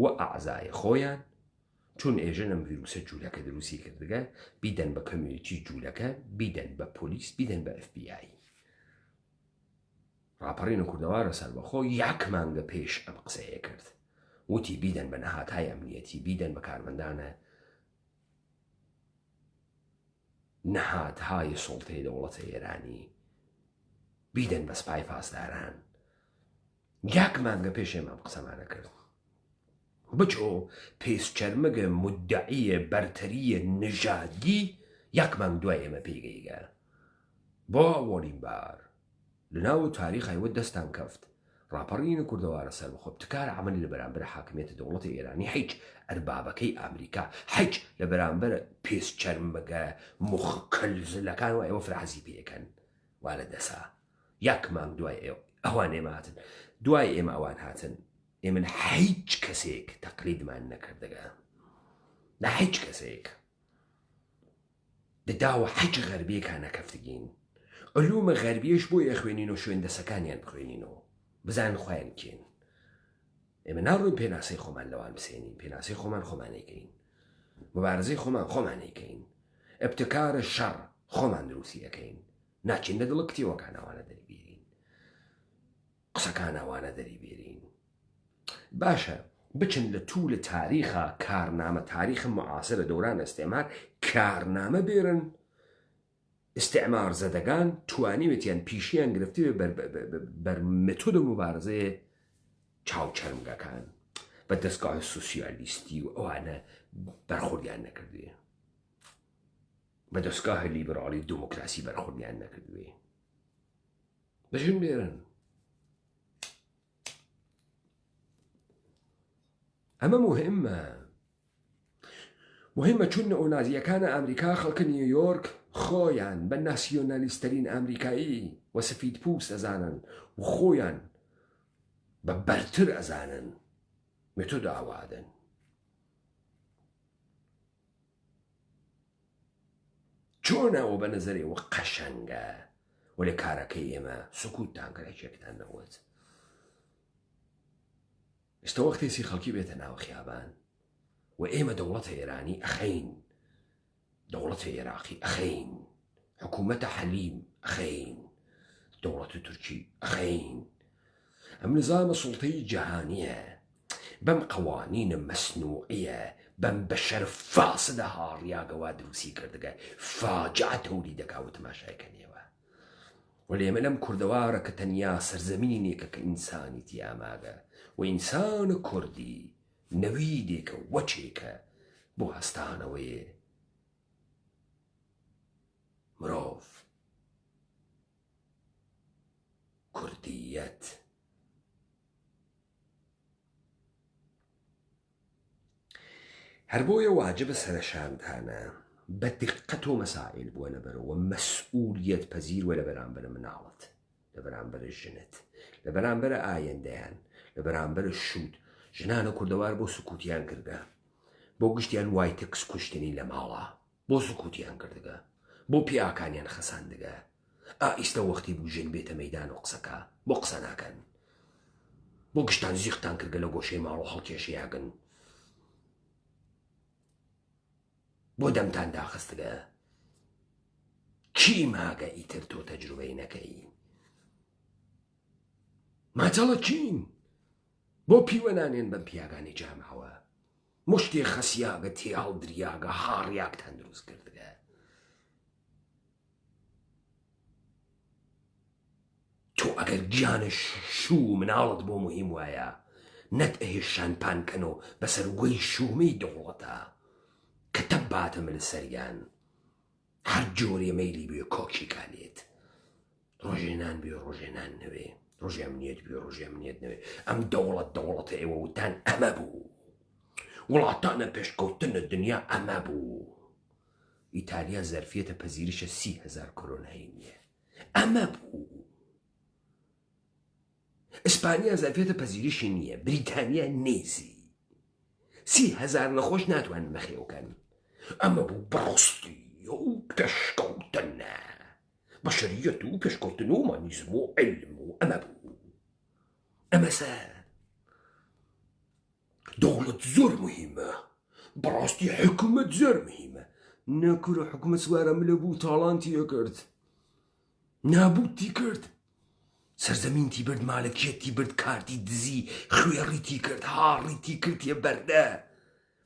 و ئەعزای خۆیان چون ئێژە ئەم ڤیرۆسە جوولەکە دروستی کردگە بیدەن بە کۆمیونیتی جوولەکە بیدەن بە پۆلیس بیدەن بە FBI ڕاپەڕینە کوردەوارە سەربەخۆ یەک مانگە پێش ئەم قسەیە کرد وتی بیدەن بە نەهاتهای ئەمنیەتی بیدەن بە کارمەندانە نەهاتهای سوڵتەی دەوڵەتە ئێرانی بیدەن بە سپای پاسداران یەک مانگە پێش ئێمە ئەم قسەمانە کرد بچۆ پێسچەرمەگە مدعیە بەرتەریە نژادی یەک مانگ دوای ئێمە پێگەیگە بۆ ئەوەڵین بار لەناو تاریخایوە دەستان کەفت ڕاپەڕینە کوردەوارە سەربەخۆ ابتکارە عەمەلی لە بەرامبەر حاکمیەتە دەوڵەتی ئێرانی هیچ ئەربابەکەی ئەمریکا هیچ لە بەرامبەر پێسچەرمەگە مخکەلزلەکان و ئێوە فرەحەزی پێەکەن وا لە دەسا یەک مانگ دوای ئەوان ئێمە هاتن دوای ئێمە ئەوان هاتن ئێمە هیچ کەسێک تەقلیدمان نەکردەگە لە هیچ کەسێک دەداوە هیچ غەربیەکان نەکەفتگین علومە غەربیەش بۆ یەخوێنین و شوێندەسەکانیان بخوێنینەوە بزان خۆیان کێن ئێمە ناڕووین پێناسەی خۆمان لەوان بسێنین پێناسەی خۆمان خۆمانەیەکەین مبارزەی خۆمان خۆمانەیەکەین ئەبتکارە شەڕ خۆمان دروستیەکەین ناچین لە دڵ کتێوەکانەوانە دەریبێرین قسەکانەوانە دەریبێرین باشە بچن لە توولە تاریخە کارنامە تاریخە معاسرە دەوران ئەستێمار کارنامە بێرن استعمار زەدەگان توانیوێتیان پیشیان گرفتی بەر مێتۆدە مبارزەیە چاوچەرمگەکان بە دەستگاهی سوسیالیستی و ئەوانە بەرخۆردیان نەکردوێ بە دەستگاهی لیبرالی دموکراسی بەرخۆردیان نەکردوێ بەژن بێرن ئەمە مهمە چون نەئۆنازیەکانە ئەمریکا خەڵکە نیویۆرک خۆیان بە ناسیۆنالیستەرین ئەمریکایی و سفید پوست ئەزانن و خۆیان بە بەرتر ئەزانن مێتۆدە ئاوادن چۆنەوە بە نەزەرێەوە قەشەنگە و لە کارەکەی ئێمە سکوتتان کەرێکێکتان نەوت ئێستا وەختێسی خەڵکی بێتە ناو خیابان و ئێمە دەوڵەتە ئێرانی ئەخەین دەوڵەتە عێراقی ئەخەین حکوومەتە حەلیم ئەخەین دەوڵەتە تورکی ئەخەین ئەم نظامە سوڵتەی جەهانیە بەم قەوانینە مەسنوعیە بەم بەشەر فاسدە هاڕیاگەوا دروستی کردگە فاجعە تەوری دەکا و تەماشایکەنێوە و لێمە لەم کوردەوارە کە تەنیا سەرزەمینێکە کە ئینسانی تیاماگە و ئینسانە کوردی نەویدێکە وەچێکە بۆ هەستانەوەیە مرۆڤ کوردیەت هەر بۆیە واجبە سەرشانتانە بە دقت و مەسائل بووە لەبەرەوە مەسئولیەت پەزیروە لە بەرامبەر مناڵت، لە بەرامبەر ژنت، لە بەرامبەر ئایندەیان، لە بەرامبەر شوود. ژنانە کوردەوار بۆ سکوتیان کردە، بۆ گشتیان وای تەکس کوشتنی لە ماڵە، بۆ سکوتیان کردگە، بۆ پیاکانیان خەساندگە. ئائیستە وەختی بوو ژن بێتە مەیدان و قسەکە، بۆ قسە ناکەن، بۆ گشتان زیختان کردگە لە گۆشەی ماڵ و هەڵکێشیاگن، بۆ دەمتان داخستگە. کی ماگە ئیتر تۆ تەجروبەی نەکەی؟ ماچەڵە چین؟ بۆ پیوە نانێن بەم پیاگانی جامعەوە، مشتێ خەسیاگە تێهەڵ دریاگە هاڕیاکتان دروست کردگە. تۆ ئەگەر گیانش شوو مناڵت بۆ مهم وایە نەت ئەهێشان پانکەنەوە بەسەر وەی شومەی دەوڵەتە کە تەباتە مل سەریان هەر جۆرێ مەیلی بێ کۆکی کانێت. ڕۆژێنان بێ ڕۆژێنان نەوێ، ڕۆژێ ئەمنیەت بێ ڕۆژێ ئەمنیەت نەوێ. ئەم دەوڵەتە ئێوە وتان ئەمە بوو، وڵاتانە پێشکەوتنە دنیا ئەمە بوو. ئیتالیا زەرفیەتە پەزیریشە 30,000 کۆرۆنایی نییە، ئەمە بوو. ئیسپانیا زەرفیەتە پەزیریشی نییە، بریتانیا نێزی 30,000 نەخۆش ناتوانن بەخێوکەن. ئەمە بوو بەڕاستی و پێشکەوتنە بەشەریەت و پێشکەوتن و مانیزم و علم و ئەمە بوو. ئەمە سەر دەوڵەت زۆر مهمە، بەڕاستی حکومەت زۆر مهمە. نەکورە حکومەت سوارە ملە بوو تاڵانتیە کرد، نابوتی کرد، سەرزەمینتی برد، مالکیەتی برد، کارتی دزی، خوێڕیتی کرد، هاڕیتی کردیە بەردە.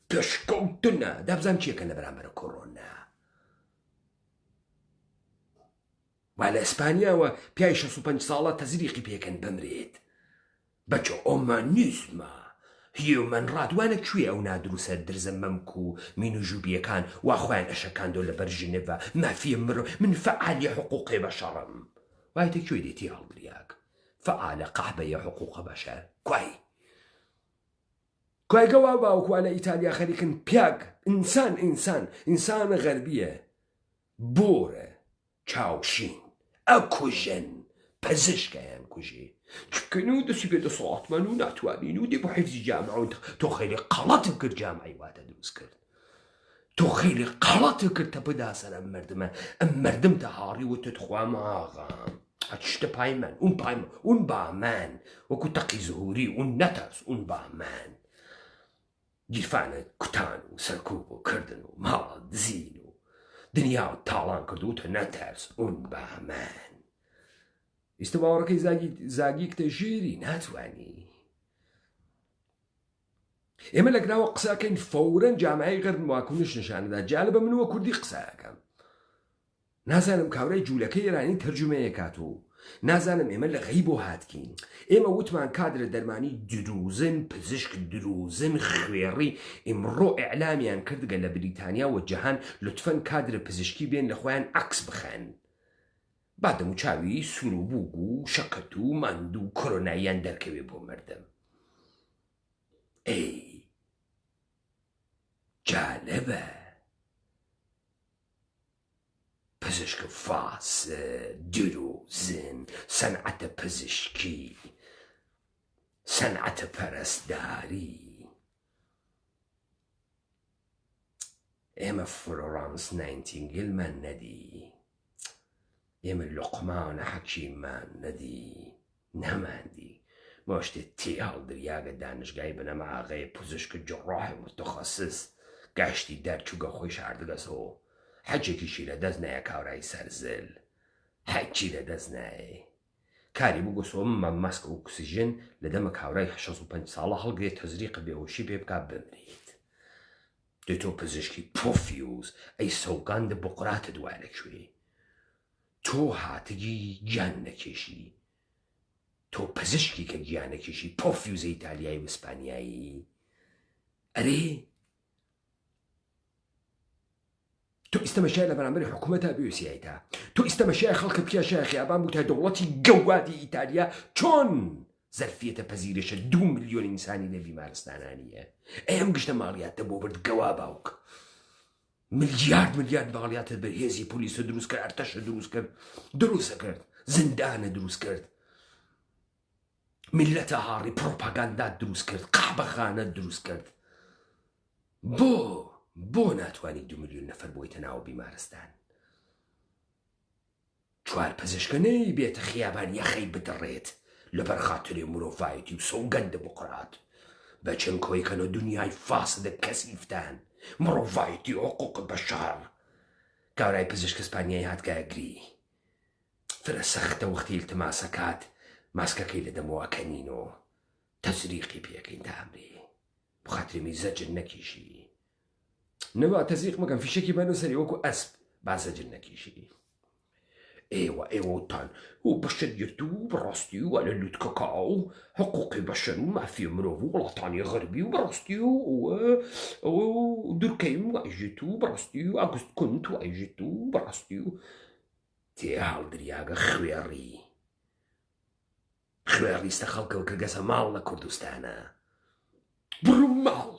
پێشکەوتنە. دابزان چیەکەن لە بەرامبەر کۆڕۆنا. وا لە ئیسپانیاوە پیاوی 65 ساڵە تەزریقی پێکەن بمرێت. بەچۆ ئۆمانیزمە هیومەن ڕادوانە کوێ ئەو نادروسە درزە مەمک و مین و ژوبیەکان وا خۆیان ئەشەکاندۆ لەبەر ژنێڤە مافیە مرۆ من فعالی حقوقی بەشەڕم. وایتە کوێ دێتی هەڵدریاک فعالە قەحبەیە حقوقە بەشەر کوای گەوا باوکوا لە ئیتالیا خەریکن پیاک ئینسانە غەربیە بۆرە چاوشین ئەکوژن پەزیشکیان کوژێ چکن و دەسی بێ دەسەڵاتمەن و ناتوانین و دێ بۆ حیفزی جامعە. تۆ خەیلی قەڵەتم کرد جامعەی واتە دروست کرد، تۆ خەیلی قەڵەتم کرد تە بدا سەر ئەم مردمە. ئەم مردم تە هاڕی وتت خوام ئاغام ئەچتە پایمەن اون بامان وەکو تەقی زهوری اون نەتەرس اون بامان گیرفانە کوتان و سەرکوب و کردن و ماڵە دزین و دنیا و تاڵان کردوتە نەتەرس اون بامان. ئیستە باوەڕەکەی زاگی کتە ژێری ناتوانی. ئێمە لەگراوە قساکەین فەورەن جامعەی غەرب واکنش نیشانەدا. جالبە من وە کوردی قساکەم، نازانم کاورای جوولەکەی ئێرانی تەرجمەیە کات و نازانم ئێمە لە غەیب بۆ هاتکین. ئێمە وتمان کادرە دەرمانی دروزن، پزیشک دروزن، خوێڕی. ئیمڕۆ ئیعلامیان کردگە لە بریتانیا و جەهان لوتفەن کادرە پزیشکی بێن لە خۆیان عەکس بخەن. بادەم و چاوی سوور و بووگ و شەکەت و ماند و کۆرۆناییان دەرکەوێ بۆ مردم. ئەی جالبە. پزیشک فاسد، دروزن، سەنعەتە پزیشکی، سەنعەتە پەرستداری. ئێمە فلۆرانس ناینتینگێلمان نەدی، ئێمە لوقمانە حەکیممان نەدی، نەماندی. ما شتێ تێ هەڵدریاگە دانشگای بنەمە ئاغەیە پزیشک جڕاحی متخەسس گاشتی دەرچووگە خۆی شاردگەسەوە. حەجێکیشی لە دەست نایە کاورای سەرزل، حەجی لە دەست نایە. کاری بگۆسەوە مەسکە و ئۆکسیژن لە دەمە کاورای 65 ساڵە هەڵگرێت تەزریق بێهۆشی پێ بکات بمرێت. دەی تۆ پزیشکی پۆفیوز ئەی سەوگاندە بقراتە دوای لەکوێ؟ تۆ هاتگی گیان نەکێشی، تۆ پزیشکی کە گیان نەکێشی پۆفیوزە ئیتالیایی و ئیسپانیایی. ئەرێ تۆ ئیستەمەشای لە بەرامبەری حکوومەتە بێوسیایتە، تۆ ئیستەمەشای خەڵکە پیاشای خیابان بوو تا دەوڵەتی گەوادی ئیتالیا چۆن زەرفیەتە پەزیرەشە 2 ملیۆن ئینسانی لە بیمارستانانیە ئەم گشتە ماڵیاتە بۆ برد گەوا باوک ملیارد ماڵیاتە بەهێزی پۆلیسە دروست کرد ئەرتەشە دروست کرد دروستە کرد زندانە دروست کرد میلەتە هاڕی پڕۆپاگاندا دروست کرد قابەخانە دروست کرد بۆ ناتوانانی 2 ملیۆن نەفەر بۆیتە ناو بیمارستان چوار پزیشکەنەی بێتە خیابان یەخەی بدڕێت لەبەر خاتری مرۆڤایەتی و سەوگەندە بقڕات بە چەند کۆیکەنە دنیای فاسدە کەسیفتان مرۆڤایەتی حقوق بەشار گاورای پزیشک ئیسپانیایی هاتگایەگری فرە سەختە وەختی ئیلتماسە کات ماسکەکەی لە دەمەوە کەنینەوە تەزریقی پێکەین تامری بخاترمی زەجر نەکیشی نەوە تەزریق مەکەم فیشێکی بەنە سەری وەکو ئەسب با زەجر نەکیشی ئێوەتان و بەشت گرت و بڕاستی و لە لوت کەکاو حقوقی بەشەر و مافی مرۆڤ و وڵاتانی غەربی و بڕاستی و دورکەی و ئەیژێت و بڕاستی و ئاگوست کونت و ئەیژێت و بڕاستی و تێ هەڵدریاگە خوێڕیستە خەڵکەوە کردگەسە ماڵ لە کوردستانە بڕو ماڵ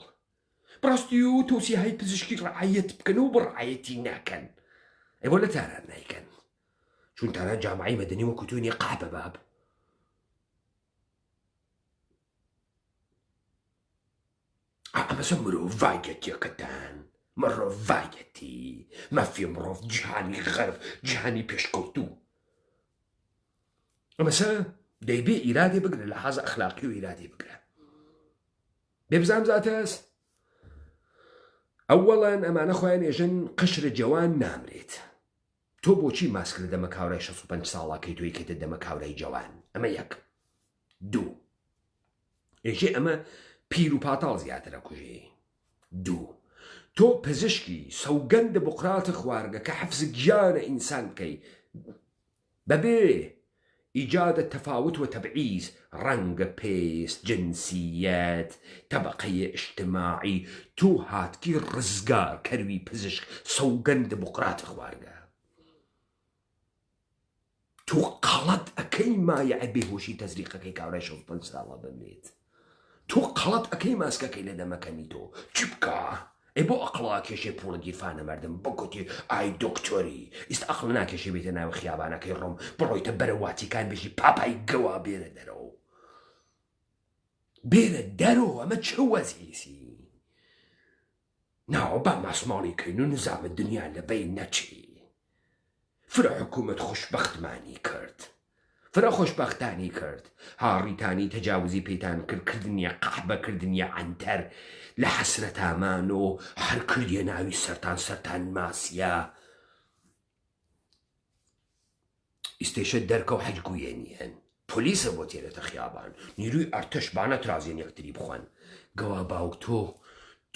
بڕاستی و تۆسیهای پزیشکی ڕعایەت بکەن و بڕعایەتی ناکەن ئەوە لە تاران نایکەن چون تاران جامعی مەدەنی وەکو تۆنی قابە باب ئەمەسە مرۆڤایەتیەکەتان مرۆڤایەتی مافی مرۆڤ جیهانی غەرب جیهانی پێشکەوتوو ئەمەسە دەیبێ ئیرادێ بگرە لە حەز ئەخلاقی و ئیرادێ بگرە بێ بزانام زاتەس ئەوەڵەن ئەمانە خۆیان ێژن قشرە جەوان نامرێت تۆ بۆچی ماسک لە دەمە کاورای 65 ساڵاکەی تۆی کێتە دەمە کاورای جەوان ئەمە یەک دوو ئێژێ ئەمە پیر و پاتاڵ زیاترە کوژێ دوو تۆ پزیشکی سەوگەندە بقراتە خوارگە کە حەفز گیانە ئینسان بکەی بەبێ ئیجادە تەفاوت و تەبعیز ڕەنگە پێست جنسیەت تەبەقەیە ئیجتیماعی تۆ هاتکی ڕزگار کەروی پزیشک سەوگەندە بقراتە خوارگە تۆ قەڵەت ئەەکەی مایە بێهۆشی تەزریقەکەی کاورای 65 ساڵە بمێت تۆ قەڵەت ئەەکەی ماسکەکەی لە دەمەکەنی تۆ چی بکە ئەی بۆ ئەقڵا کێشێ پوڵە گیرفانە مەردم بگوتی ئای دۆکتۆری ئیست ئەقڵ ناکێشێ بێتە ناو خیابانەکەی ڕۆم بڕۆیتە بەرە واتیکان بێژی پاپای گەوا بێرە دەرەوە ئەمە چه وەزیسی ناوە با ماسماڵی کەین و نزامە دنیا لەبەی نەچی فرە حکوومەت خۆشبەختمانی کرد فرە خۆشبەختانی کرد هاڕیتانی تەجاوزی پێیتان کردنیە قەحبەکردنیە ئەنتەر لە حەسرەتامان و هەر کردیە ناوی سەرتان ماسیە ئیستێشە دەرکە و حەجگویێنیەن پۆلیسە بۆ تێرێتە خیابان نیروی ئەرتەش بانە ترازیێن یەکتری بخۆن گەوا باوک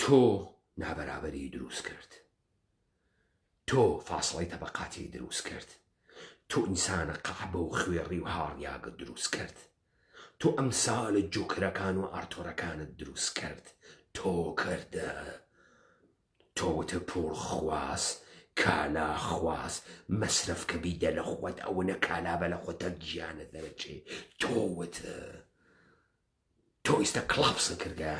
تۆ نابەرابەری دروست کرد تۆ فاسڵەی تەبەقاتی دروست کرد تۆ ئینسانە قەحبە و خوێڕی و هاڕیاگە دروست کرد تۆ ئەمسالە جوکرەکان و ئارتۆرەکانت دروست کرد تۆ کردە تۆتە پوڵ خواست کالا خواست مەسرف کە بیدە لە خۆت ئەوە نەکالابە لە خۆتە گیانە دەرەچێ تۆ ئیستە کڵاپسە کردە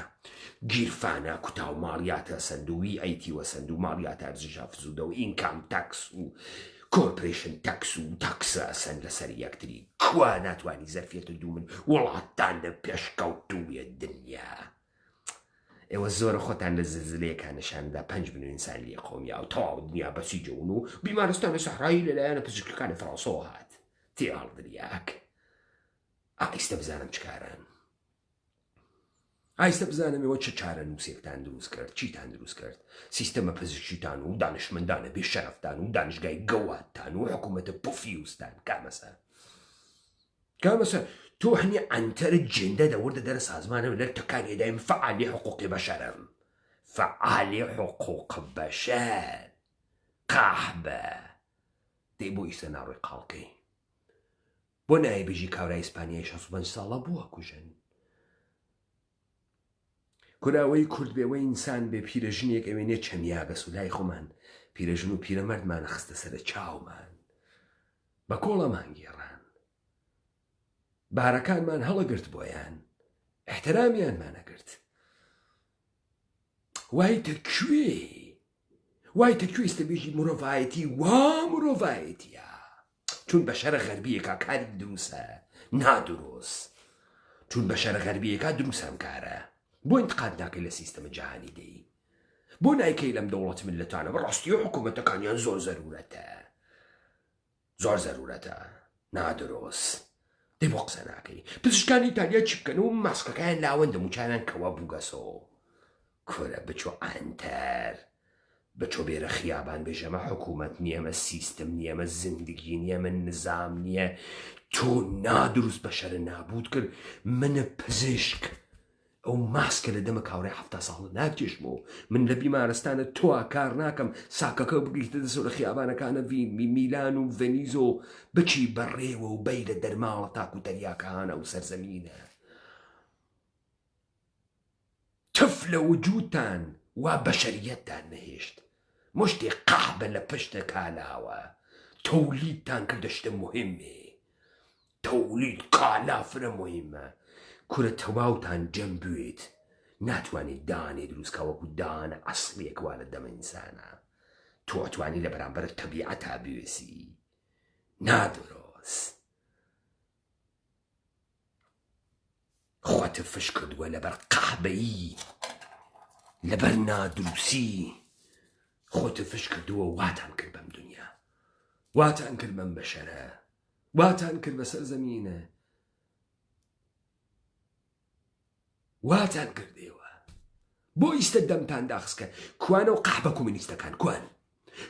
گیرفانە کوتا و ماڵیاتە سندوی ئەیتیوە سند و ماڵیاتە ئەرزشە فزوودە و ئینکام تاکس و کۆرپۆریشن تاکس و تاکسە ئەسەن لەسەر یەکتری کوا ناتوانانی زەرفیەتە دوو من وڵاتان لە پێشکەوتوویە دنیا ئێوە زۆر خۆتان لە زلزلەیەکان نیشاندا 5 ملیۆن ئینسان لێ قۆمیا و تەواو دنیا بەسی جەون و بیمارستانە سەحرایی لەلایەنە پزیشکەکانی فەڕەنسەوە هات تێ هەڵدریاک ئایستە بزانم چکارن ئایستە بزانم ئێوە چه چارە نووسێکتان دروست کرد چیتان دروست کرد سیستەمە پزیشکیتان و دانشمەندانە بێشەرەفتان و دانشگای گەواتان و حکوومەتە پوفیوستان کامەسە تۆ هەنی ئەنتەرە جێندە دەوردە دەرە سازمانە لەر تەکانێدایم فعالی حقوقی بەشەرم فعالی حقوق بەشەر قاحبە دەی بۆ ئیسە ناڕۆی قاڵکەی بۆ نایە بێژی کاورای ئیسپانیای 65 ساڵە بووە کوژن کوراوەی کورد بێەوەی ئینسان بێ پیرەژنێک ئەوێنێ چەمیاگە سولای خۆمان پیرەژن و پیرەمەردمانە خستە سەرە چاومان بە کۆڵەمان گێڕان بارەکانمان هەڵەگرت بۆیان احترامیانمانەگرت وای تەکوێستە بێژی مرۆڤایەتی وا مرۆڤایەتیە چون بە شەرە غەربیەکە کاری دروسە نادروست چون بە شەرە غەربیەکە دروسەم کارە بۆ انتقاد ناکەی لە سیستەمە جیهانی دەی بۆ نایکەی لەم دەوڵەت ملەتانە بەڕاستی و حکوومەتەکانیان زۆر زەرورەتە نادروست دەی بۆ قسە ناکەی پزیشکانی ئیتالیا چی بکەن و ماسکەکەیان لاوەندە موچانان کەوە بووگەسەوە کورە بچۆ ئەنتەر بچۆ بێرە خیابان بێژەمە حکوومەت نییە ئەمە سیستم نییە ئەمە زیندگی نییە من نظام نییە تۆ نادروست بە شەرە نابود کرد منە پزیشک ئەو ماسکە لە دەمە کاوڕێ 7 ساڵ ناکێشمەوە من لە بیمارستانە تۆ کار ناکەم ساکەکە بگریتە دەسەوە لە خیابانەکانە میلان و ڤەنیز و بچی بەڕێوە و بەی لە دەرماڵە تاکو دەریاکانە و سەرزەمینە تف لە وجودتان وا بەشەریەتتان نەهێشت مشتی قەحبە لە پشتە کالاوە تەولیدتان کردە شتە مهمێ تەولید کالافرە مهمە کورە تەواوتان جەم بوێت ناتوانێت دانێ دروستکە وەکو دانە ئەسڵیەکوا لە دەمە ئینسانە تۆ ئەتوانی لە بەرامبەر تەبیعەتا بوێسی نادڕۆست خۆتە فش کردووە لەبەر قەحبەیی لەبەر نادرووسی خۆتە فش کردووە واتان کرد بەم دنیا واتان کرد بەم بەشەرە واتان کرد بەسەر زەمینە واتان کردێوە بۆ ئیستە دەمتان داخستکە کوانە و قەحبە کۆمونیستەکان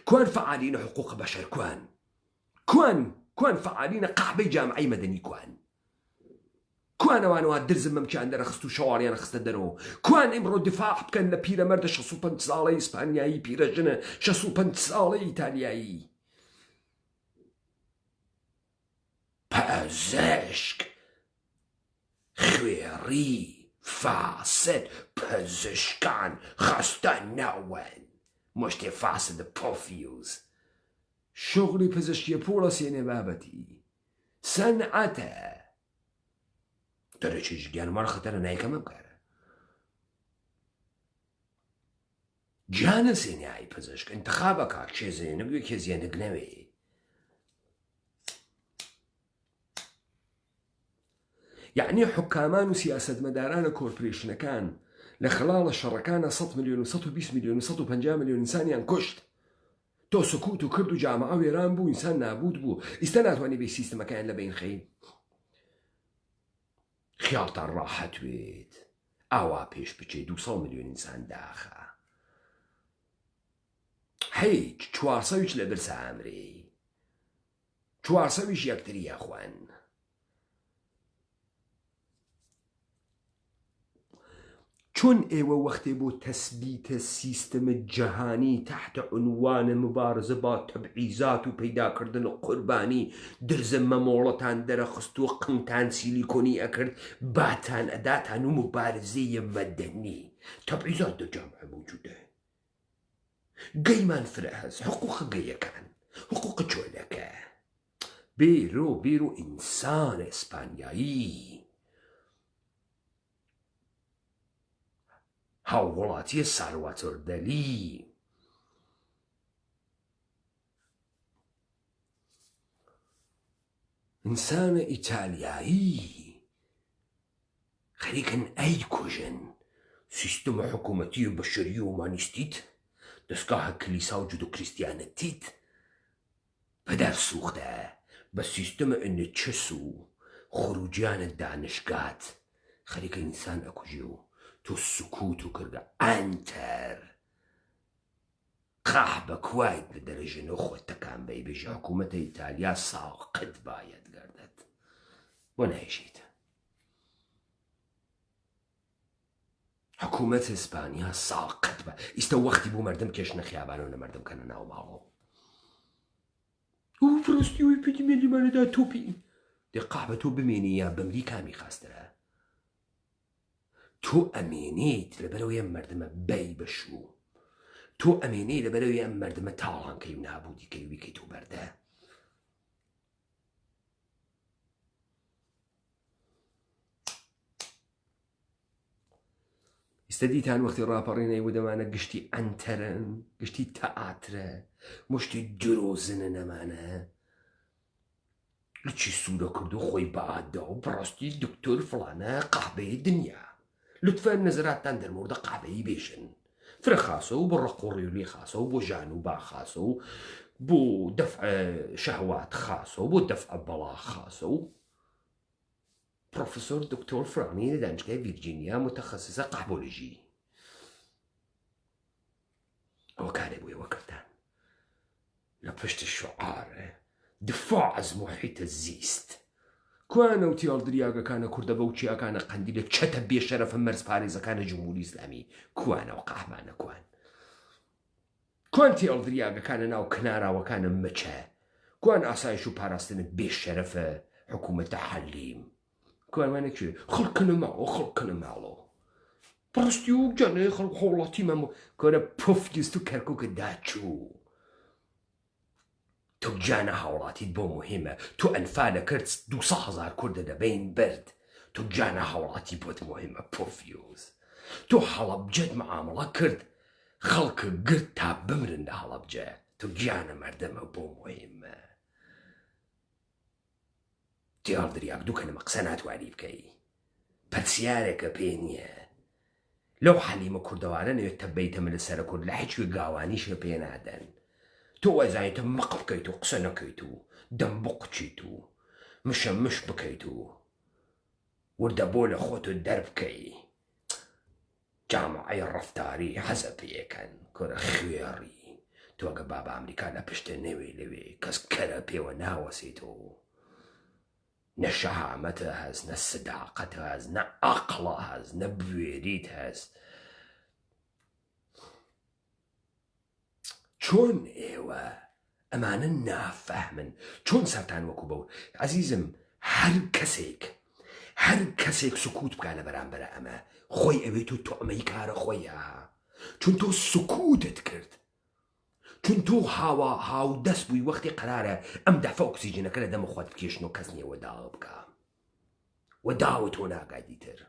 کوان فعالینە حقوق بەشەر کوان فعالینە قەحبەی جامعەی مەدەنی کوانەوانەوە درزم مەمکیان دەرەخست و شەواڵیان خستە دەرەوە کوان ئێمڕۆ دفاع بکەن لە پیرەمەردە 65 ساڵەی ئیسپانیایی پیرەژنە 65 ساڵەی ئیتالیایی پەزیشک خوێڕی فاسد پزیشکان خەستە نەون مشتێ فاسدە پۆفیوز شغلی پزیشکیە پوڵە سێنێ بابەتی سەنعەتە دەرەچێژ گیانمان خەتەرە نایکەمە بکارە گیانە سێنیایی پزیشک انتخابەکە کێزێنە بوێ کێزیێنک نەوێ یعنی حکامان و سیاسەتمەدارانە کۆرپۆریشنەکان لە خەڵاڵە شەڕەکانە 100 ملیۆن و 120 ملیۆن و 150 ملیۆن ئینسانیان کوشت تۆ سکوت و کرد و جامعە وێران بوو ئینسان نابود بوو ئیستا ناتوانێ بێ سیستەمەکەیان لە بین خەین خیاڵتان ڕاحەت وێت ئاوا پێش بچێ 200 ملیۆن ئینسان داخە هیچ 400 لە برسە ئەمرێ 400 یەکتری یاخوان چون ئێوە وەختێ بۆ تەسبیتە سیستەمە جەهانی تحت عنوانە مبارزە با تەبعیزات و پەیداکردن قوربانی درزە مەمۆڵەتان دەرەخست و قنگتان سیلیکۆنی ئەکرد باتان ئەداتان و مبارزەیە مەدەنی تەبعیزات دە جامعە موجودە گەیمان فرە هەز حقوق گەیەکان حقوق چۆلەکە بێرۆ ئینسان ئیسپانیایی هاووڵاتیە سالواتۆر دەلی ئینسانە ئیتالیایی خەریکن ئەی کوژن سیستەمە حکوومەتی و بەشەری و مانیستیت دەستگاهە کلیسا و جودو کریستیانەتیت پەدەر سوختە بە سیستەمە NHS و خروجیانە دانشگات خەریکە ئینسان ئەکوژی و تۆ سکوت و کردە ئەنتەر قەحبە کوایت لە دەرەژێنە خۆت تەکان بەی بێژە حکوومەتە ئیتالیا ساقت باید گەردێت بۆ نایژیت حکوومەت ئیسپانیا ساقت بە ئیستە وەختی بوو مەردم کێشنە خیابانەوە لە مەردم کەنە ناو ماڵەوە ئەو پڕستی وی پێتی مێلیمانەدا تۆپی دێ قەحبە تۆ بمێنی یا بمری کامی خاسترە تۆ ئەمێنیت لەبەرەوەی ئەم مەردمە بەی بەشوو تۆ ئەمێنی لەبەرەوەی ئەم مەردمە تاڵانکەی و نابوودی کەیویکەی تۆ بەردە ستەدیتان وەختی ڕاپەڕینەی ودەمانە گشتی ئەنتەرن گشتی تەئاترە مشتی درۆزنە نەمانە لچی سوورە کردو خۆی بەعادا و بەڕاستی دکتۆر فڵانە قاهبەی دنیا لطفا نەزراتتان دەرمەوردە قاهبەیی بێشن فرە خاسە و بۆ ڕقوڕێولی خاسە و بۆ ژان و با خاسە و بۆ دەفع شەهوات خاسە و بۆ دەفع بەڵا خاسە و پرۆفسۆر دکتۆر فڵانی لە دانشگای ڤیرجینیا متەخەسیسە قاهبۆلۆژی ئەوە کارێ بۆ ئێوە کردان لە پشت شعارە دفاع از محیط زیست کوانە و تیاڵدریاگەکانە کوردە بە و چیاکانە قەندی لە چەتە بێشەرەفە مەرز پارێزەکانە جمهوری ئیسلامی کوانە و قاهمانە کوان تیاڵدریاگەکانە ناو کناراوەکانە مەچە کوان ئاسایش و پاراستنت بێشەرەفە حکوومەتە حەلیم کوانوانێک خەڵکنە ماوە خەڵکنە ماڵەوە پڕستی و جانێ خەڵک هەوڵاتی مەمە کۆرە پۆفگیست و کەرکووکە داچوو تۆ گیانە هاوڵاتیت بۆ مهمە تۆ ئەنفالە کرد 200,000 کوردە دەبین برد تۆ گیانە هاوڵاتی بۆت مهمە پۆفیۆز تۆ هەڵەبجەت معامڵە کرد خەڵکە گرت تا بمرن لە هەڵەبجە تۆ گیانە مەردەمە بۆ مهمە تیاڵدریاک دوو کەنەمە قسە ناتوانی بکەی پەرسیارێکە پێ نییە لەو حەلیمە کوردەوارە نەوێت تەبەیتەمە لە سەرە کورد لە هیچ گاوانیشە پێ نادەن تۆ وەزانیتە مەق بکەیت و قسە نەکەیت و دەم بقچیت و مشە مش بکەیت و وردە بۆ لە خۆت و دەربکەی جامعەی ڕەفتاری حەزە پێیەکەن کۆرە خوێڕی تۆ ئەگە بابا ئەمریکا لە پشتە نەوێ لەوێ کەس کەرە پێوە ناوەسیتەوە نە شەهامەتە هەست نە سداقەتە هەست نە عەقڵە هەست نە بوێریت هەست چۆن ئێوە ئەمانە نافەهمن چۆن سەرتان وەکو بەو عەزیزم هەر کەسێک سکوت بکە لە بەرامبەرە ئەمە خۆی ئەوێت و تۆمەی کارە خۆیە چون تۆ سکوتت کرد چون تۆ هاو دەست بووی وەختی قەرارە ئەم دەفە ئۆکسیجنەکە لە دەمە خۆت بکێشن و کەس نییە وەداوە بکە وەداوە تۆ ناگای تر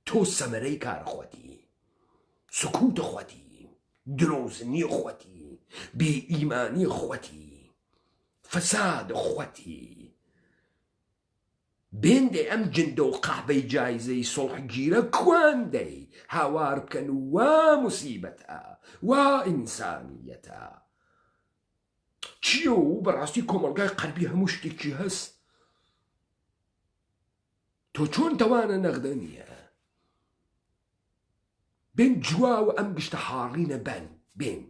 تۆ سەمەرەی کارە خۆتی سکوتە خۆتی درۆزنی خۆتی بێئیمانی خۆتی فەساد خۆتی بێندێ ئەم جندە و قاهبەی جایزەی سۆڵحگیرە کوان دەی هاوار بکەن وا موسیبەتە وا ئینسانیەتە چییە و بەڕاستی کۆمەڵگای قەربی هەموو شتێکی هەست تۆ چۆن تەوانە نەغدە نییە بێن جواوە ئەم گشتە حاڕینە بێن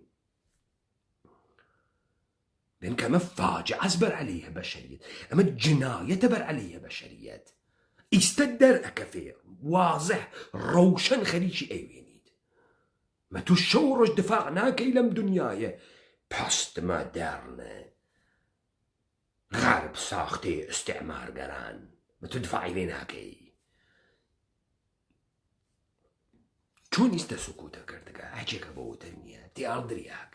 كما فاجعة بر عليها بشرية أما جناية بر عليها بشرية استدر أكفير واضح روشن خليشي أيوينيد ما تشورج دفاعناك إلى دنياي بحست ما دارنا غرب ساختي استعمار قران ما تدفعي بيناكي چون است سکوتە کردگە هەچێکە بۆ وتنیە تیاڵدریاک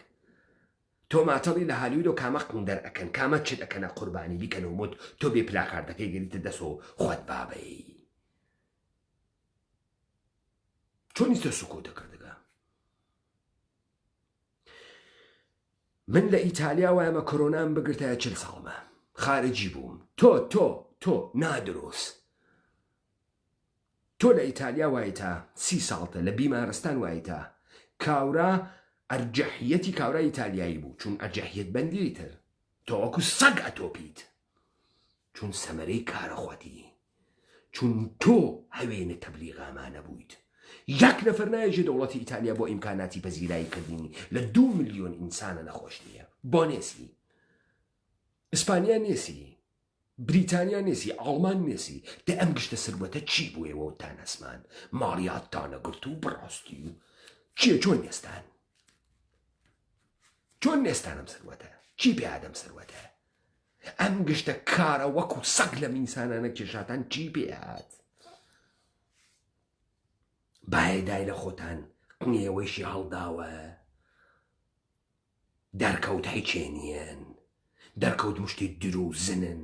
تۆ ماتەڵی لە هالیود و کامە قندەر ئەکەن کامە چت ئەکەنە قوربانی بیکەن و مت تۆ بێ پلاکاردەکەی گریتە دەست و خۆت بابەی چۆن است سکوتە کردگە من لە ئیتالیا وایمە کۆرۆنام بگرتە 40 ساڵمە خارجی بووم تۆ نادرۆست تۆ لە ئیتالیا وایتە 30 ساڵتە لە بیمارستان وایتە کاورا ئەرجەحیەتی کاورا ئیتالیایی بوو چون ئەرجەحیەت بەندی تر تۆ وەکو سەگ ئەتۆپیت چون سەمەرەی کارە خۆتی چون تۆ هەوێنە تەبلیغ ئامانە بوویت یەک نەفەر نایەژێ دەوڵەتی ئیتالیا بۆ ئیمکاناتی پەزیرایی کردنی لە 2 ملیۆن ئینسانە نەخۆش نییە بۆ نێسی ئیسپانیا نێسی بریتانیا نێسی ئاڵمان نێسی دە ئەم گشتە سروەتە چی بووێەوە تان ئەسمان ماڵیاتتانە گرت و بڕاستی و چییە چۆن نێستانم سروەتە چی پێادەم سروەتە ئەم گشتە کارە وەکو سەگ لە ئینسانانە کێشاتان چی پێهات باێدای لە خۆتان قنیێوەیشی هەڵداوە دەرکەوت هیچێنیەن دەرکەوت مشتی دروزنن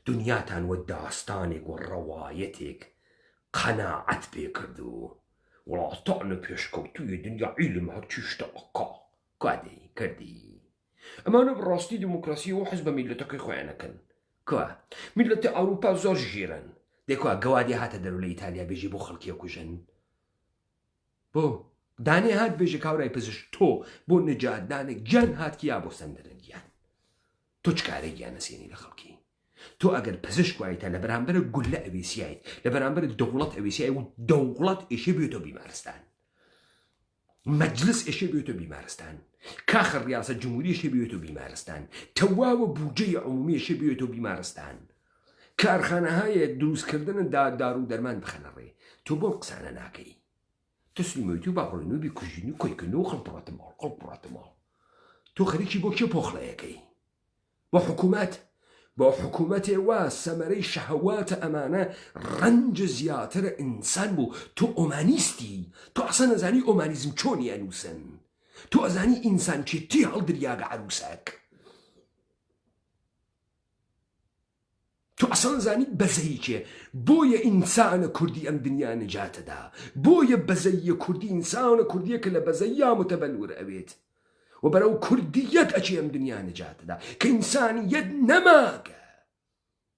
دنیاتان وە داستانێک و ڕەوایەتێک قەناعەت پێ کردو وڵاتانە پێشکەوتووی دنیا عیلم هەرچیشتە ئەکا کادەی کردی ئەمانە بڕاستی دموکراسی و حەز بە میلەتەکەی خۆیانەکەن کوا میلەتی ئەوروپا زۆر ژیرن دێکوا گەوادی هاتە دەرو لە ئیتالیا بێژی بۆ خەڵکیە کوژن بۆ دانێ هات بێژە کاورای پزیشک تۆ بۆ نەجاتدانێک گیان هاتکیا بۆ سندنە گیان تۆ چ کارێک گیانەسێنی لە خەڵکی تۆ ئەگەر پزیشک وایتە لە بەرامبەرە گولە ئەویسیایت لە بەرامبەر دەوڵەت ئەویسیای و دەوڵەت ئێشە بێتۆ بیمارستان مەجلس ئێشە بێتۆ بیمارستان کاخە ڕیاسەت جمهوری ئێشە بێتۆ بیمارستان تەواوە بودجەی عمومی ئێشە بێتۆ بیمارستان کارخانەهای دروستکردن دار و دەرمان بخەنەڕێ تۆ بۆ قسانە ناکەی تسلیمەویت و باڕۆنەوە بیکوژین و کۆیکردنەوە خەڵپڕاتە ماڵ خەڵپڕاتە ماڵ تۆ خەریکی بۆ کێ پۆخڵەیەکەی بۆ حکوومەت بۆ حکوومەتێ وا سەمەرەی شەهەواتە ئەمانە ڕەنجە زیاترە ئینسان بوو تۆ ئۆمانیستی تۆ ئەسە نەزانی ئۆمانیزم چۆنی ئەنووسن تۆ ئەزانی ئینسان چێتی هەڵدریاگە عروسەک تۆ ئەسە نەزانی بەزەی چێ بۆیە ئینسانە کوردی ئەم دنیا نجاتەدا بۆیە بەزەیە کوردی ئینسانە کوردیە کە لە بەزەی یا متەبەلور ئەوێت و بەرەو کوردیەت ئەچی ئەم دنیا نجاتەدا کە ئینسانیەت نەماگە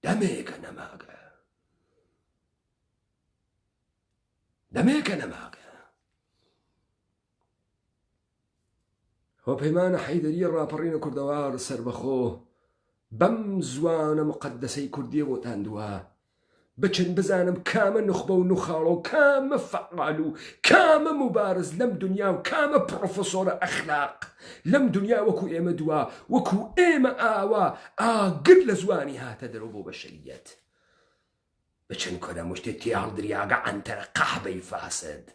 دەمێکە نەماگە دەمێکە نەماگە هۆپەیمانە حەیدەریە ڕاپەڕینە کوردەوار سەربەخۆ بەم زوانە مقەدەسەی کوردیە وەتاندووە بچن بزانم کامە نخبە و نوخاڵە و کامە فەعال و کامە مبارز لەم دنیا و کامە پرۆفەسۆرە ئەخلاق لەم دنیا وەکو ئێمە دووە وەکو ئێمە ئاوا ئاگر لە زوانی هاتە دەرەوە بۆ بەشەریەت بچن کۆرە مشتێ تێهەڵدریاگە ئەنتەرە قەحبەی فاسد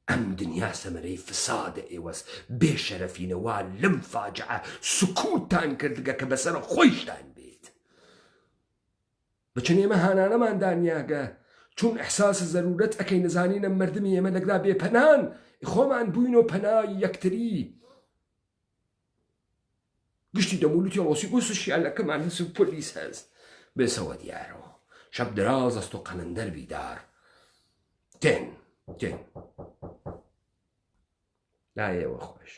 ئەم دنیا سەمەرەی فسادە ئێوەس بێشەرەفینەوە لەم فاجعە سکوتان کردگە کە بەسەر خۆیشتان بێت بچن ئێمە هانانەمان دانیاگە چون ئەحساس زەرورەت ئەەکەی نەزانینە مردمی ئێمە لەگدا بێپەنان خۆمان بووینەوە پەنای یەکتری گشتی دەمولوتی ڕۆسی بۆ سوشیالەکەمان هەس و پۆلیس هەست بێسەوە دیارەوە شەب دراز ئەست و قەنەندەر بیدار تێن لایەوە خۆش